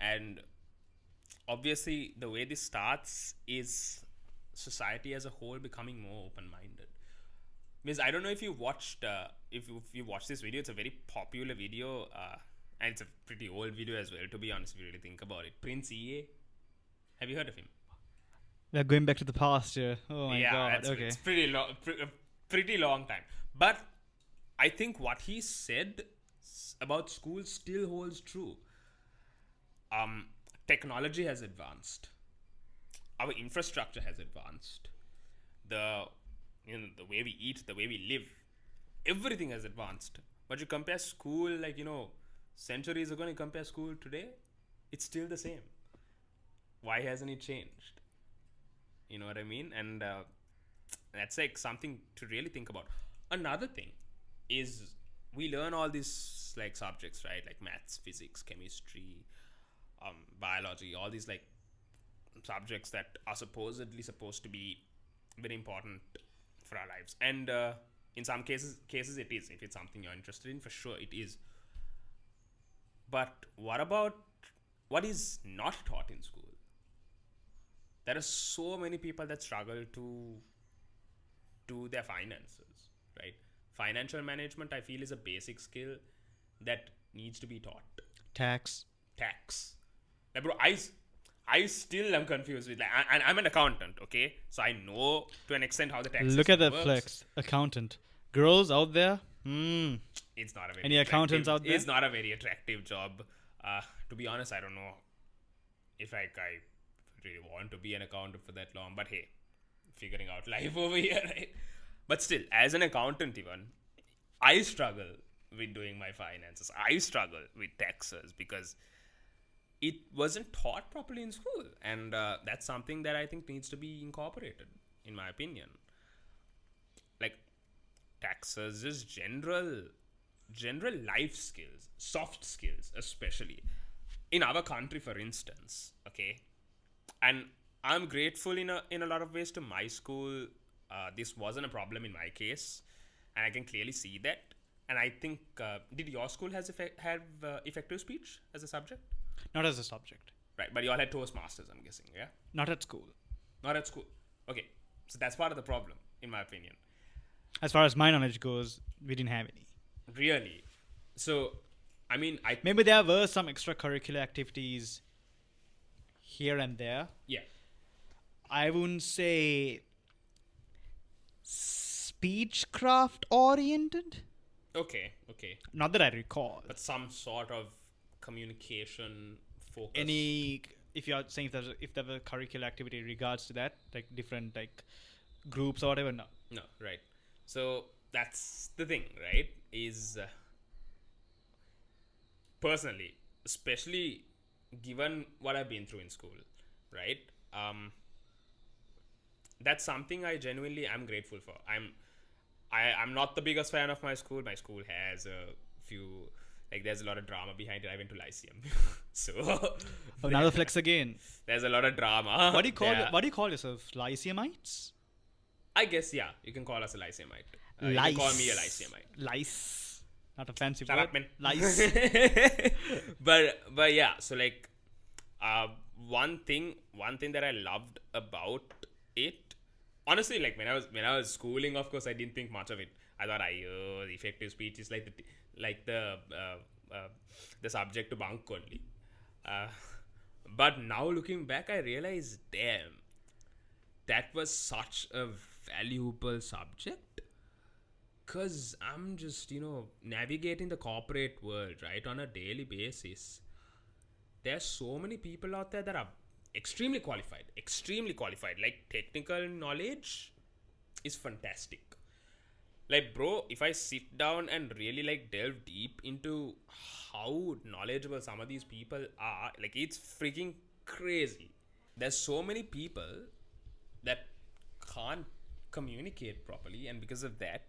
And obviously, the way this starts is society as a whole becoming more open-minded. Because I don't know if you watched, if you watched this video. It's a very popular video, and it's a pretty old video as well, to be honest, if you really think about it. Prince EA. Have you heard of him? We're going back to the past here. Oh my god. Okay. It's pretty long time. But I think what he said about school still holds true. Technology has advanced. Our infrastructure has advanced. the the way we eat, the way we live, everything has advanced. But you compare school, like centuries ago, and you compare school today, it's still the same. Why hasn't it changed? You know what I mean? And that's like something to really think about. Another thing is we learn all these like subjects, right? Like maths, physics, chemistry, biology, all these like subjects that are supposedly supposed to be very important for our lives. And in some cases it is. If it's something you're interested in, for sure it is. But what about what is not taught in school? There are so many people that struggle to do their finances, right? Financial management, I feel, is a basic skill that needs to be taught. Tax. Like, bro, I still am confused with, like, I'm an accountant, okay? So I know to an extent how the tax Look at system that works. flex. Accountant. Girls out there? It's not a very Any accountants out there? It's not a very attractive job. To be honest, I don't know if I really want to be an accountant for that long. But hey, figuring out life over here, right? But still, as an accountant even, I struggle with doing my finances. I struggle with taxes because it wasn't taught properly in school. And that's something that I think needs to be incorporated, in my opinion. Like, taxes, just general life skills, soft skills especially, in our country, for instance, okay? And I'm grateful in a lot of ways to my school. This wasn't a problem in my case, and I can clearly see that. And I think, did your school have effective speech as a subject? Not as a subject. Right, but you all had Toastmasters, I'm guessing, yeah? Not at school. Not at school. Okay, so that's part of the problem, in my opinion. As far as my knowledge goes, we didn't have any. Really? So, I mean, maybe there were some extracurricular activities here and there. Yeah. I wouldn't say speechcraft oriented. Okay. Not that I recall. But some sort of communication focus. If you're saying if there were curricular activity in regards to that, like different like groups or whatever, no. No, right. So that's the thing, right? Is personally, especially given what I've been through in school, right? That's something I genuinely am grateful for. I'm not the biggest fan of my school. My school has a few, like, there's a lot of drama behind it. I went to Lyceum, so another flex again. There's a lot of drama. What do you call yourself? Lyceumites? I guess, yeah, you can call us a Lyceumite. You Lice. can call me a Lyceumite. Lice. Not a fancy Shut word. up, man. Lice. but yeah, so like, one thing that I loved about it, honestly, like when I was schooling, of course, I didn't think much of it. I thought, the effective speech is like the subject to bunk only. But now looking back, I realized, damn, that was such a valuable subject. Because I'm just, navigating the corporate world, right, on a daily basis. There's so many people out there that are extremely qualified. Like, technical knowledge is fantastic. Like, bro, if I sit down and really, like, delve deep into how knowledgeable some of these people are, like, it's freaking crazy. There's so many people that can't communicate properly, and because of that,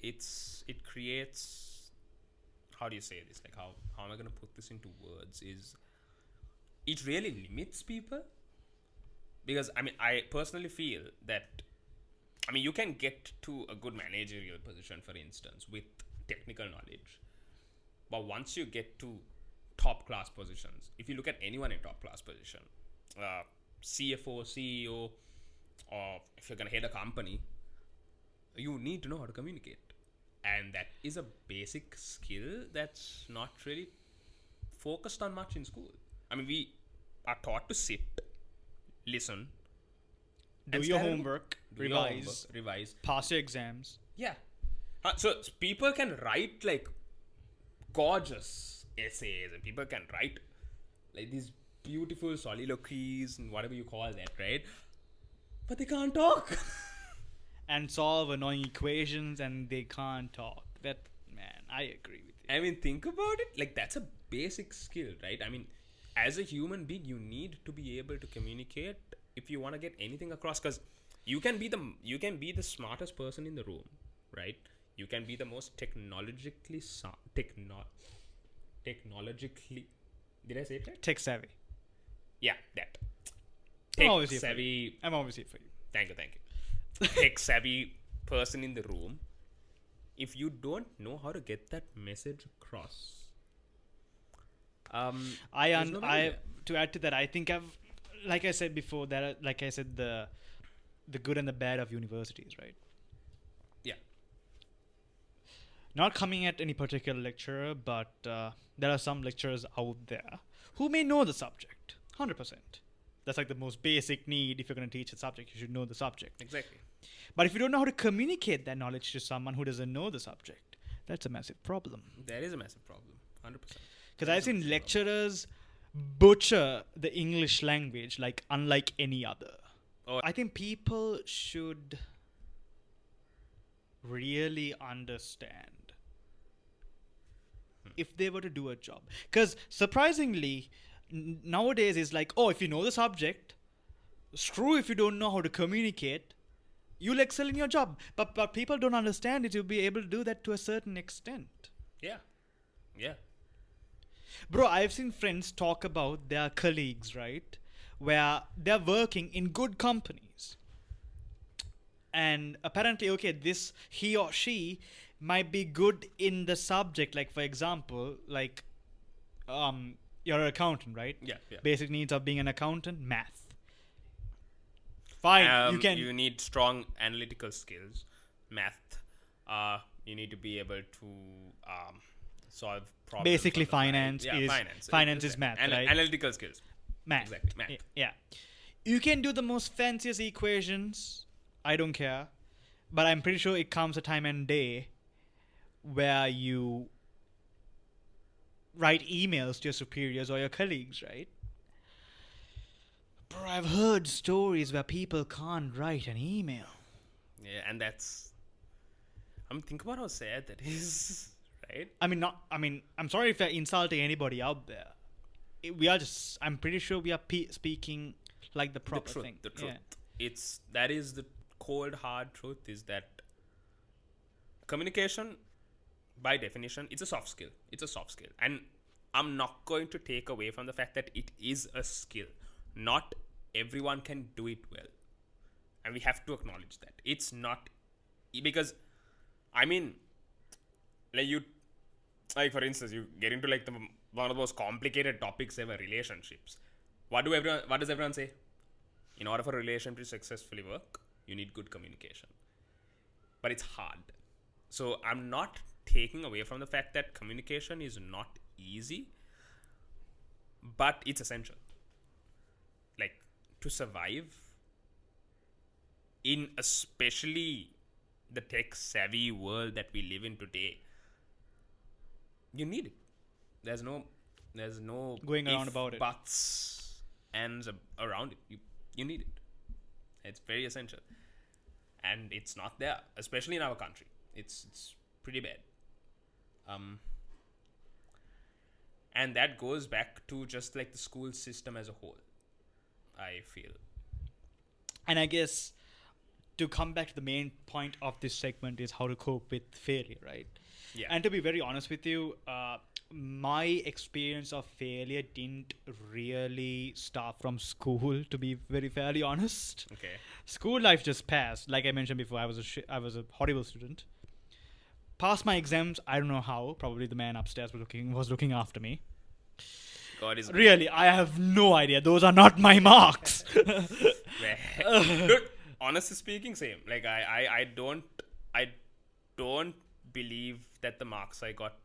it creates, how do you say this? Like, how am I going to put this into words? It really limits people. Because, I mean, I personally feel that, I mean, you can get to a good managerial position, for instance, with technical knowledge. But once you get to top class positions, if you look at anyone in top class position, CFO, CEO, or if you're going to head a company, you need to know how to communicate. And that is a basic skill that's not really focused on much in school. I mean, we are taught to sit, listen, do your homework, revise, pass your exams. Yeah. So people can write like gorgeous essays, and people can write like these beautiful soliloquies and whatever you call that, right? But they can't talk. and solve annoying equations, and they can't talk. That, man, I agree with you. I mean, think about it. Like, that's a basic skill, right? I mean, as a human being, you need to be able to communicate if you want to get anything across. Because you can be the smartest person in the room, right? You can be the most technologically. Did I say it right? Tech savvy. Yeah, that. I'm always here savvy. I'm always here for you. Thank you. Tech savvy person in the room. If you don't know how to get that message across, to add to that, I think like I said before, the good and the bad of universities, right? Yeah. Not coming at any particular lecturer, but there are some lecturers out there who may know the subject 100%. That's like the most basic need. If you're going to teach a subject, you should know the subject. Exactly. But if you don't know how to communicate that knowledge to someone who doesn't know the subject, that's a massive problem. That is a massive problem, 100%. Because I've seen lecturers butcher the English language like unlike any other. Oh. I think people should really understand if they were to do a job. Because surprisingly, nowadays it's like, oh, if you know the subject, screw if you don't know how to communicate, you'll excel in your job. But people don't understand it. You'll be able to do that to a certain extent. Yeah. Yeah. Bro, I've seen friends talk about their colleagues, right? Where they're working in good companies. And apparently, okay, he or she might be good in the subject. Like, for example, like, you're an accountant, right? Yeah. Basic needs of being an accountant, math. Fine, You need strong analytical skills, math. You need to be able to solve problems. Basically, finance is math, right? Analytical skills. Math. Exactly, math. Yeah. You can do the most fanciest equations. I don't care. But I'm pretty sure it comes a time and day where you write emails to your superiors or your colleagues, right? Bro, I've heard stories where people can't write an email. Yeah, and that's... think about how sad that is, right? I'm sorry if I'm insulting anybody out there. I'm pretty sure we are speaking like the proper thing. The truth. Yeah. That is the cold, hard truth, is that communication, by definition, it's a soft skill. And I'm not going to take away from the fact that it is a skill. Not everyone can do it well. And we have to acknowledge that. It's not... Because, for instance, you get into one of the most complicated topics ever, relationships. What does everyone say? In order for a relationship to successfully work, you need good communication. But it's hard. So I'm not taking away from the fact that communication is not easy, but it's essential. To survive in especially the tech savvy world that we live in today, you need it. There's no going around about it. Buts, ands around it. You need it. It's very essential, and it's not there, especially in our country. It's pretty bad. And that goes back to just like the school system as a whole, I feel. And I guess to come back to the main point of this segment is how to cope with failure, right? Yeah. And to be very honest with you, my experience of failure didn't really start from school, to be very fairly honest. Okay. School life just passed. Like I mentioned before, I was a horrible student. Passed my exams, I don't know how. Probably the man upstairs was looking after me. God is really, I have no idea. Those are not my marks. Dude, honestly speaking, same. Like I don't believe that the marks I got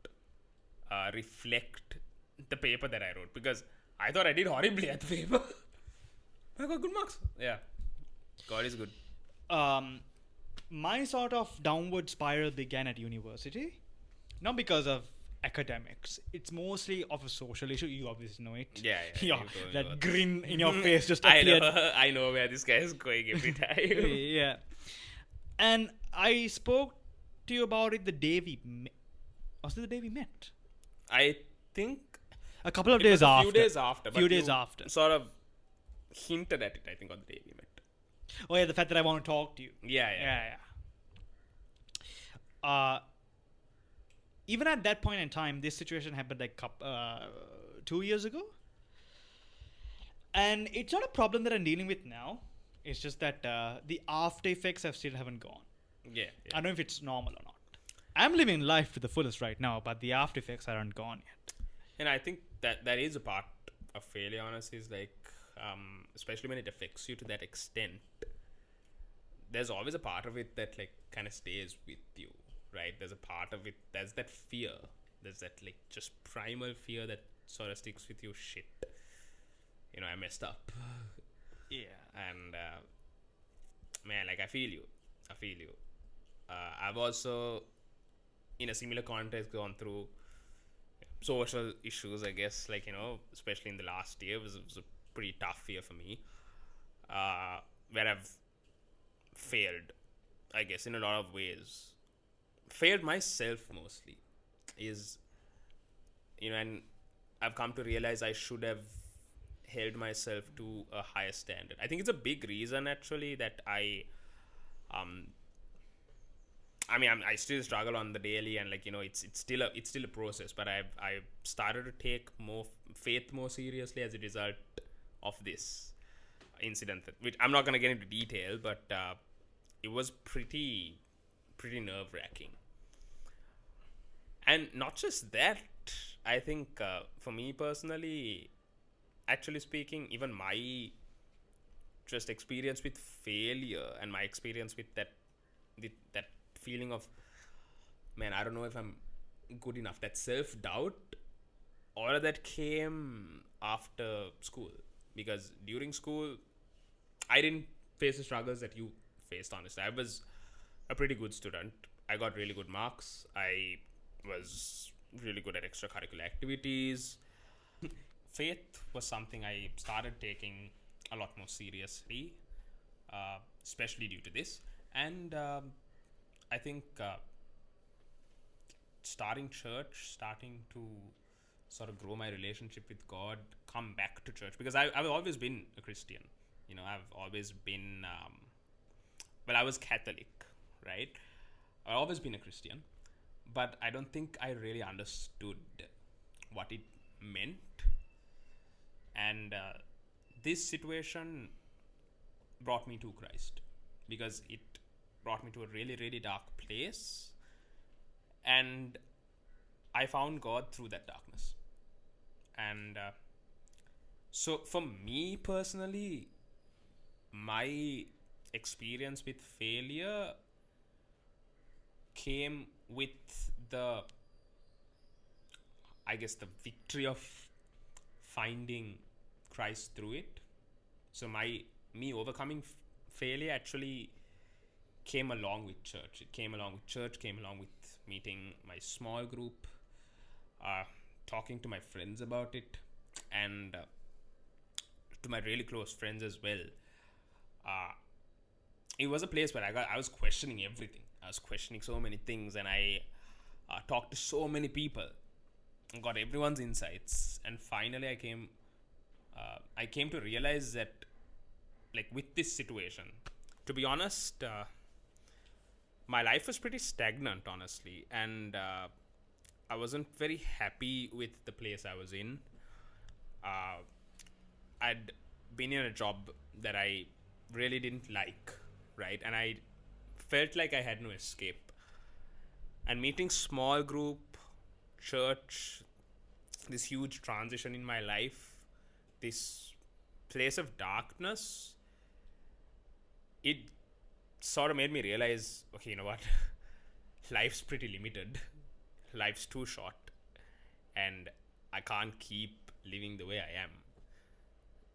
reflect the paper that I wrote, because I thought I did horribly at the paper. I got good marks. Yeah, God is good. My sort of downward spiral began at university, not because of academics. It's mostly of a social issue. You obviously know it. Yeah. That grin in your face just appeared. I know where this guy is going every time. Yeah. And I spoke to you about it the day we met. Was it the day we met? I think A couple of it days was a after. few days after. Few but days you after. Sort of hinted at it, I think, on the day we met. Oh yeah, the fact that I want to talk to you. Yeah. Even at that point in time, this situation happened like 2 years ago. And it's not a problem that I'm dealing with now. It's just that the after effects still haven't gone. Yeah. I don't know if it's normal or not. I'm living life to the fullest right now, but the after effects aren't gone yet. And I think that is a part of failure, honestly, is like, especially when it affects you to that extent, there's always a part of it that like kind of stays with you, right? There's a part of it, there's that fear, there's that like just primal fear that sort of sticks with you. Shit, I messed up. Yeah. And man, like I feel you. I've also, in a similar context, gone through social issues, I guess, like, especially in the last year. It was a pretty tough year for me, where I've failed, I guess, in a lot of ways. Failed myself mostly is, and I've come to realize I should have held myself to a higher standard. I think it's a big reason, actually, that I still struggle on the daily, and like, it's still a process, but I've started to take faith more seriously as a result of this incident, which I'm not going to get into detail, but it was pretty nerve-wracking. And not just that, I think for me personally, actually speaking, even my just experience with failure and my experience with that feeling of, man, I don't know if I'm good enough, that self-doubt, all of that came after school. Because during school, I didn't face the struggles that you faced, honestly. I was a pretty good student. I got really good marks. I was really good at extracurricular activities. Faith was something I started taking a lot more seriously, especially due to this. And I think starting church, starting to sort of grow my relationship with God, come back to church, because I've always been a Christian. I've always been, I was Catholic, right? I've always been a Christian, but I don't think I really understood what it meant. And this situation brought me to Christ, because it brought me to a really, really dark place, and I found God through that darkness. And so for me personally, my experience with failure came with the victory of finding Christ through it. So me overcoming failure actually came along with church. It came along with church, came along with meeting my small group, talking to my friends about it, and to my really close friends as well. It was a place where I was questioning everything. I was questioning so many things, and I talked to so many people and got everyone's insights. And finally, I came to realize that, like, with this situation, to be honest, my life was pretty stagnant, honestly, and I wasn't very happy with the place I was in. I'd been in a job that I really didn't like, right? And I felt like I had no escape. And meeting small group, church, this huge transition in my life, this place of darkness, it sort of made me realize, okay, you know what? Life's pretty limited. Life's too short. And I can't keep living the way I am.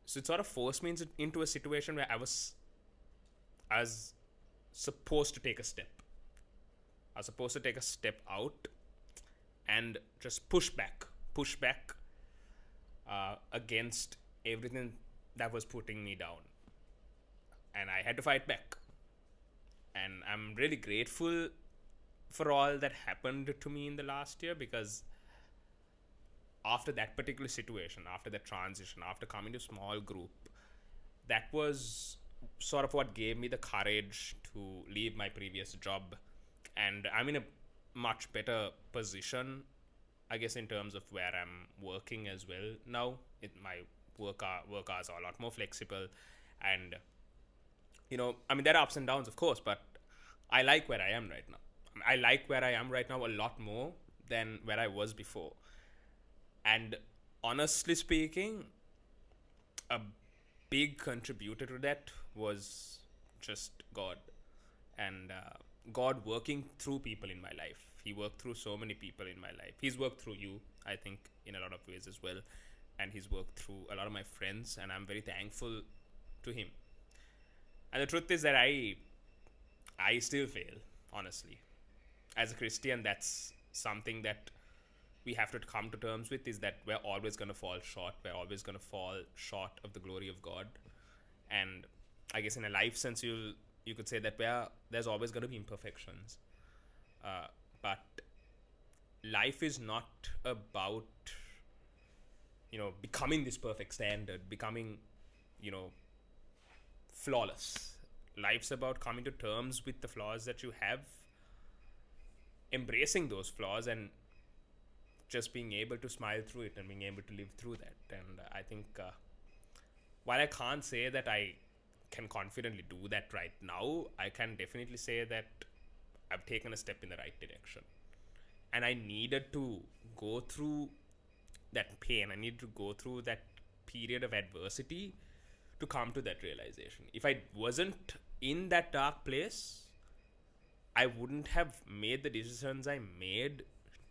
So it sort of forced me into a situation where I was supposed to take a step. I was supposed to take a step out and just push back against everything that was putting me down. And I had to fight back. And I'm really grateful for all that happened to me in the last year, because after that particular situation, after that transition, after coming to a small group, that was sort of what gave me the courage to leave my previous job. And I'm in a much better position, I guess, in terms of where I'm working as well now. My work hours are a lot more flexible, and there are ups and downs, of course, but I like where I am right now. I like where I am right now a lot more than where I was before. And honestly speaking, a big contributor to that was just God. And God working through people in my life. He worked through so many people in my life. He's worked through you, I think, in a lot of ways as well. And he's worked through a lot of my friends, and I'm very thankful to him. And the truth is that I still fail, honestly. As a Christian, that's something that we have to come to terms with, is that we're always going to fall short. We're always going to fall short of the glory of God. And I guess in a life sense, you could say that there's always going to be imperfections. But life is not about, becoming this perfect standard, becoming, flawless. Life's about coming to terms with the flaws that you have, embracing those flaws, and just being able to smile through it and being able to live through that. And I think while I can't say that I can confidently do that right now, I can definitely say that I've taken a step in the right direction. And I needed to go through that pain. I needed to go through that period of adversity to come to that realization. If I wasn't in that dark place, I wouldn't have made the decisions I made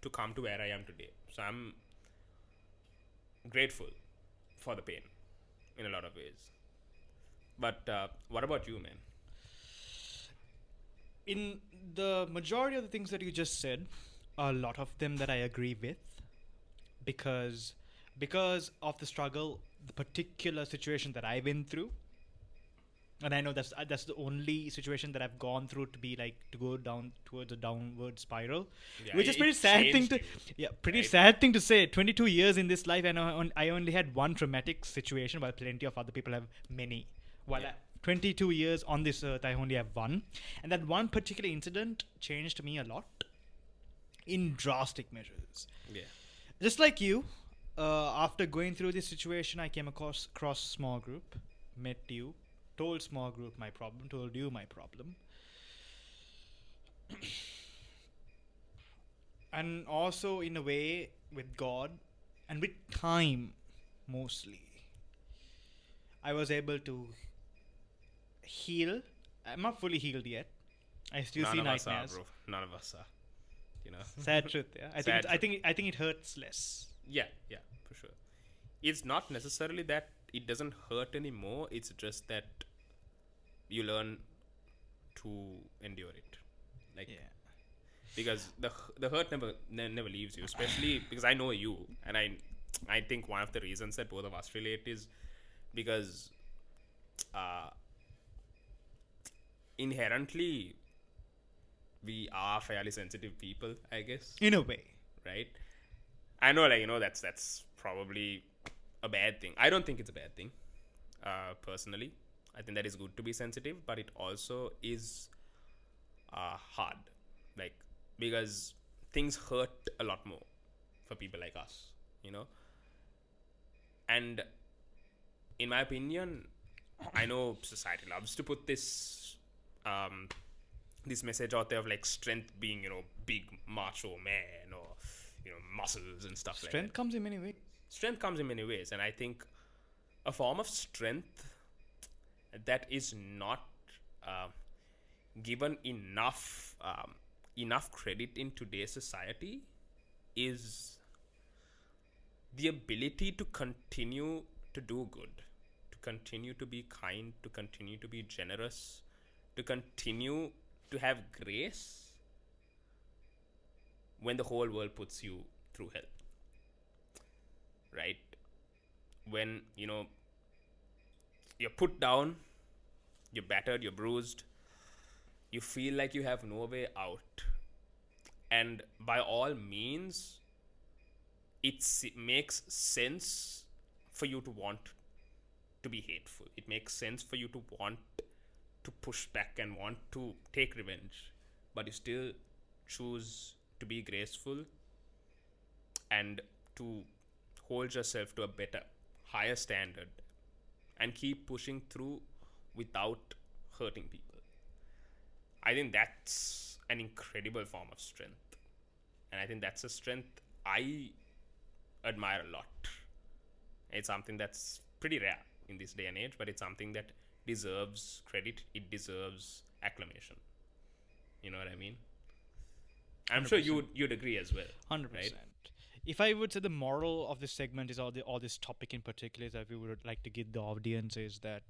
to come to where I am today. So I'm grateful for the pain in a lot of ways. But what about you, man? In the majority of the things that you just said, a lot of them that I agree with, because of the struggle, the particular situation that I went through. And I know that's the only situation that I've gone through to go down towards a downward spiral, which is pretty sad thing to, sad thing to say. 22 years in this life, and I only had one traumatic situation, while plenty of other people have many. 22 years on this earth, I only have one, and that one particular incident changed me a lot in drastic measures. Yeah. Just like you, after going through this situation, I came across small group, met you. Told small group my problem, told you my problem. And also, in a way, with God and with time, mostly, I was able to heal. I'm not fully healed yet. I still see nightmares. None of us are, bro. None of us are. Sad truth, yeah. I think it hurts less. Yeah, for sure. It's not necessarily that it doesn't hurt anymore. It's just that you learn to endure it, because the hurt never leaves you. Especially because I know you, and I think one of the reasons that both of us relate is because inherently we are fairly sensitive people, I guess, in a way, right? I know, that's probably a bad thing. I don't think it's a bad thing, personally. I think that is good to be sensitive, but it also is hard, because things hurt a lot more for people like us, And in my opinion, I know society loves to put this this message out there of strength being, big macho man, or muscles and stuff like that. Strength comes in many ways. Strength comes in many ways, and I think a form of strength that is not given enough credit in today's society is the ability to continue to do good, to continue to be kind, to continue to be generous, to continue to have grace when the whole world puts you through hell, right? When you're put down, you're battered, you're bruised, you feel like you have no way out, and by all means, it makes sense for you to want to be hateful. It makes sense for you to want to push back and want to take revenge, but you still choose to be graceful and to hold yourself to a better, higher standard and keep pushing through without hurting people. I think that's an incredible form of strength, and I think that's a strength I admire a lot. It's something that's pretty rare in this day and age, but it's something that deserves credit. It deserves acclamation. You know what I mean? I'm 100%. Sure you'd agree as well. 100%. Right? If I would say the moral of this segment is all this topic in particular that we would like to give the audience is that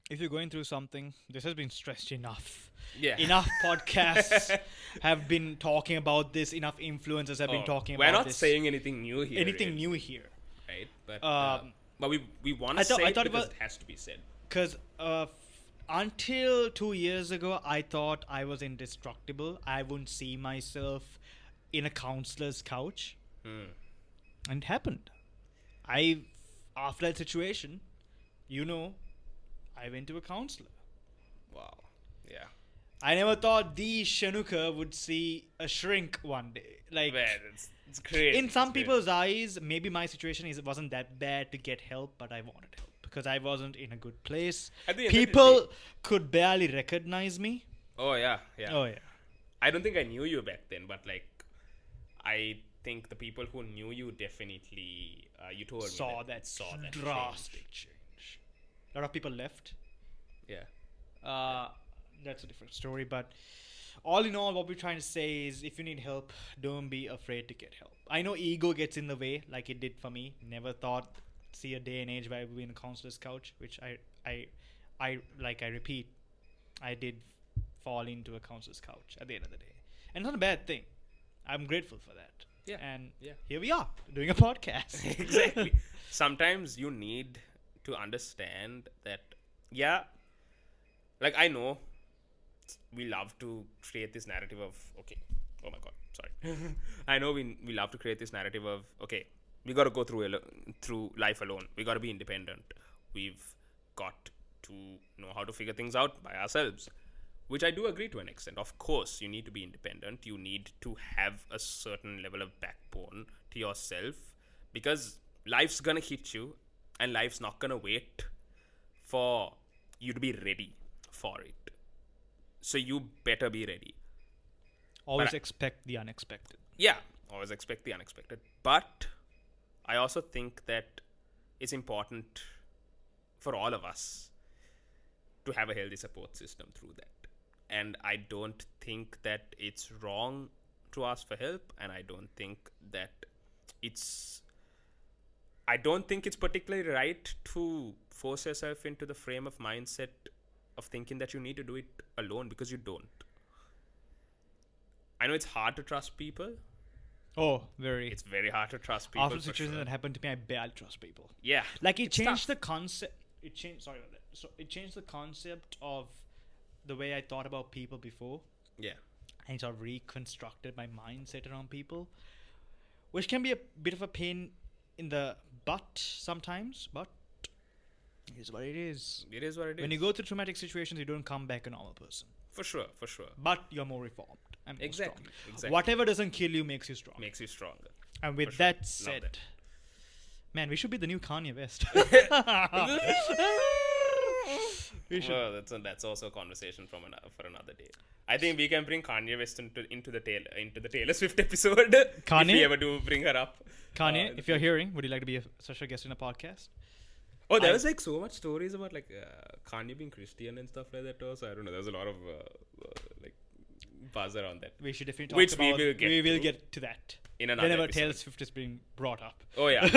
if you're going through something, this has been stressed enough. Yeah. Enough podcasts have been talking about this. Enough influencers have been talking about this. We're not saying anything new here. New here. Right? But we want to say it because it has to be said. Because until 2 years ago, I thought I was indestructible. I wouldn't see myself in a counselor's couch. And it happened. After that situation, I went to a counselor. Wow. Yeah. I never thought the Shenuka would see a shrink one day. Like, man, it's great. In some people's eyes, maybe my situation wasn't that bad to get help, but I wanted help because I wasn't in a good place. People could barely recognize me. Oh yeah. I don't think I knew you back then, but like, I think the people who knew you definitely, you told me saw that drastic change. A lot of people left. Yeah. That's a different story. But all in all, what we're trying to say is if you need help, don't be afraid to get help. I know ego gets in the way like it did for me. Never thought see a day and age where I would be in a counselor's couch, which I repeat, I did fall into a counselor's couch at the end of the day. And it's not a bad thing. I'm grateful for that. Yeah. And here we are doing a podcast. Exactly. Sometimes you need to understand that, like I know we love to create this narrative of, oh my god, sorry. I know we love to create this narrative of, we got to go through life alone. We got to be independent. We've got to know how to figure things out by ourselves, which I do agree to an extent. Of course, you need to be independent. You need to have a certain level of backbone to yourself because life's going to hit you. And life's not going to wait for you to be ready for it. So you better be ready. Always expect the unexpected. Yeah, always expect the unexpected. But I also think that it's important for all of us to have a healthy support system through that. And I don't think that it's wrong to ask for help. And I don't think that it's particularly right to force yourself into the frame of mindset of thinking that you need to do it alone because you don't. I know it's hard to trust people. Oh, very. It's very hard to trust people. After the situation that happened to me, I barely trust people. Yeah. Like it changed the concept. It changed the concept of the way I thought about people before. Yeah. And it sort of reconstructed my mindset around people, which can be a bit of a pain in the butt sometimes, but it is what it is. It is what it is. When you go through traumatic situations, you don't come back a normal person. For sure. But you're more reformed and more strong. Exactly. Whatever doesn't kill you makes you strong. Makes you stronger. And with that said, man, we should be the new Kanye West. Well, that's also a conversation for another day. I think we can bring Kanye West into the Taylor Swift episode. Kanye, if we ever do bring her up. Kanye, if you're hearing, would you like to be a special guest in a podcast? Oh, there was like so much stories about like Kanye being Christian and stuff like that. Also, I don't know. There's a lot of like buzz around that. We should definitely talk about. We will get to that in another whenever episode. Taylor Swift is being brought up. Oh yeah.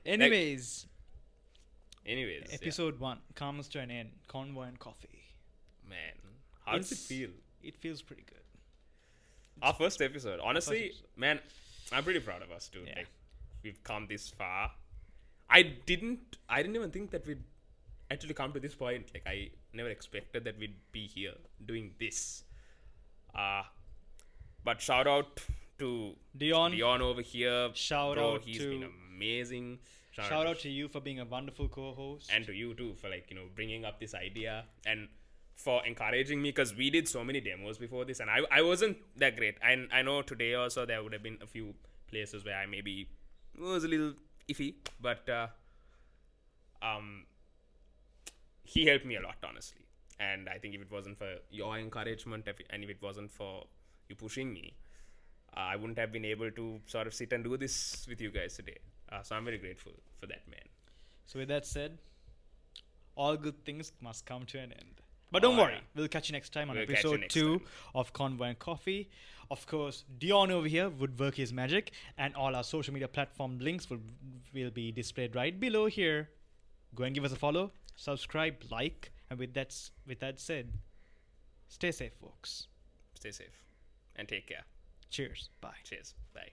Anyways, episode 1 comes to an end. Convo and Coffee. Man, how does it feel? It feels pretty good. Our first episode. Honestly, man, I'm pretty proud of us too. Yeah. Like, we've come this far. I didn't even think that we'd actually come to this point. Like, I never expected that we'd be here doing this. But shout out to Diyon over here. Shout Bro, out he's to- been amazing. Shout out to you for being a wonderful co-host. And to you too for, like, bringing up this idea and for encouraging me, because we did so many demos before this and I wasn't that great. I know today also there would have been a few places where I maybe was a little iffy, but he helped me a lot, honestly. And I think if it wasn't for your encouragement and if it wasn't for you pushing me, I wouldn't have been able to sort of sit and do this with you guys today. So I'm very grateful for that, man. So with that said, all good things must come to an end. But don't worry, we'll catch you next time on episode 2 of Convo and Coffee. Of course, Diyon over here would work his magic, and all our social media platform links will be displayed right below here. Go and give us a follow, subscribe, like, and with that said, stay safe, folks. Stay safe and take care. Cheers. Bye. Cheers. Bye.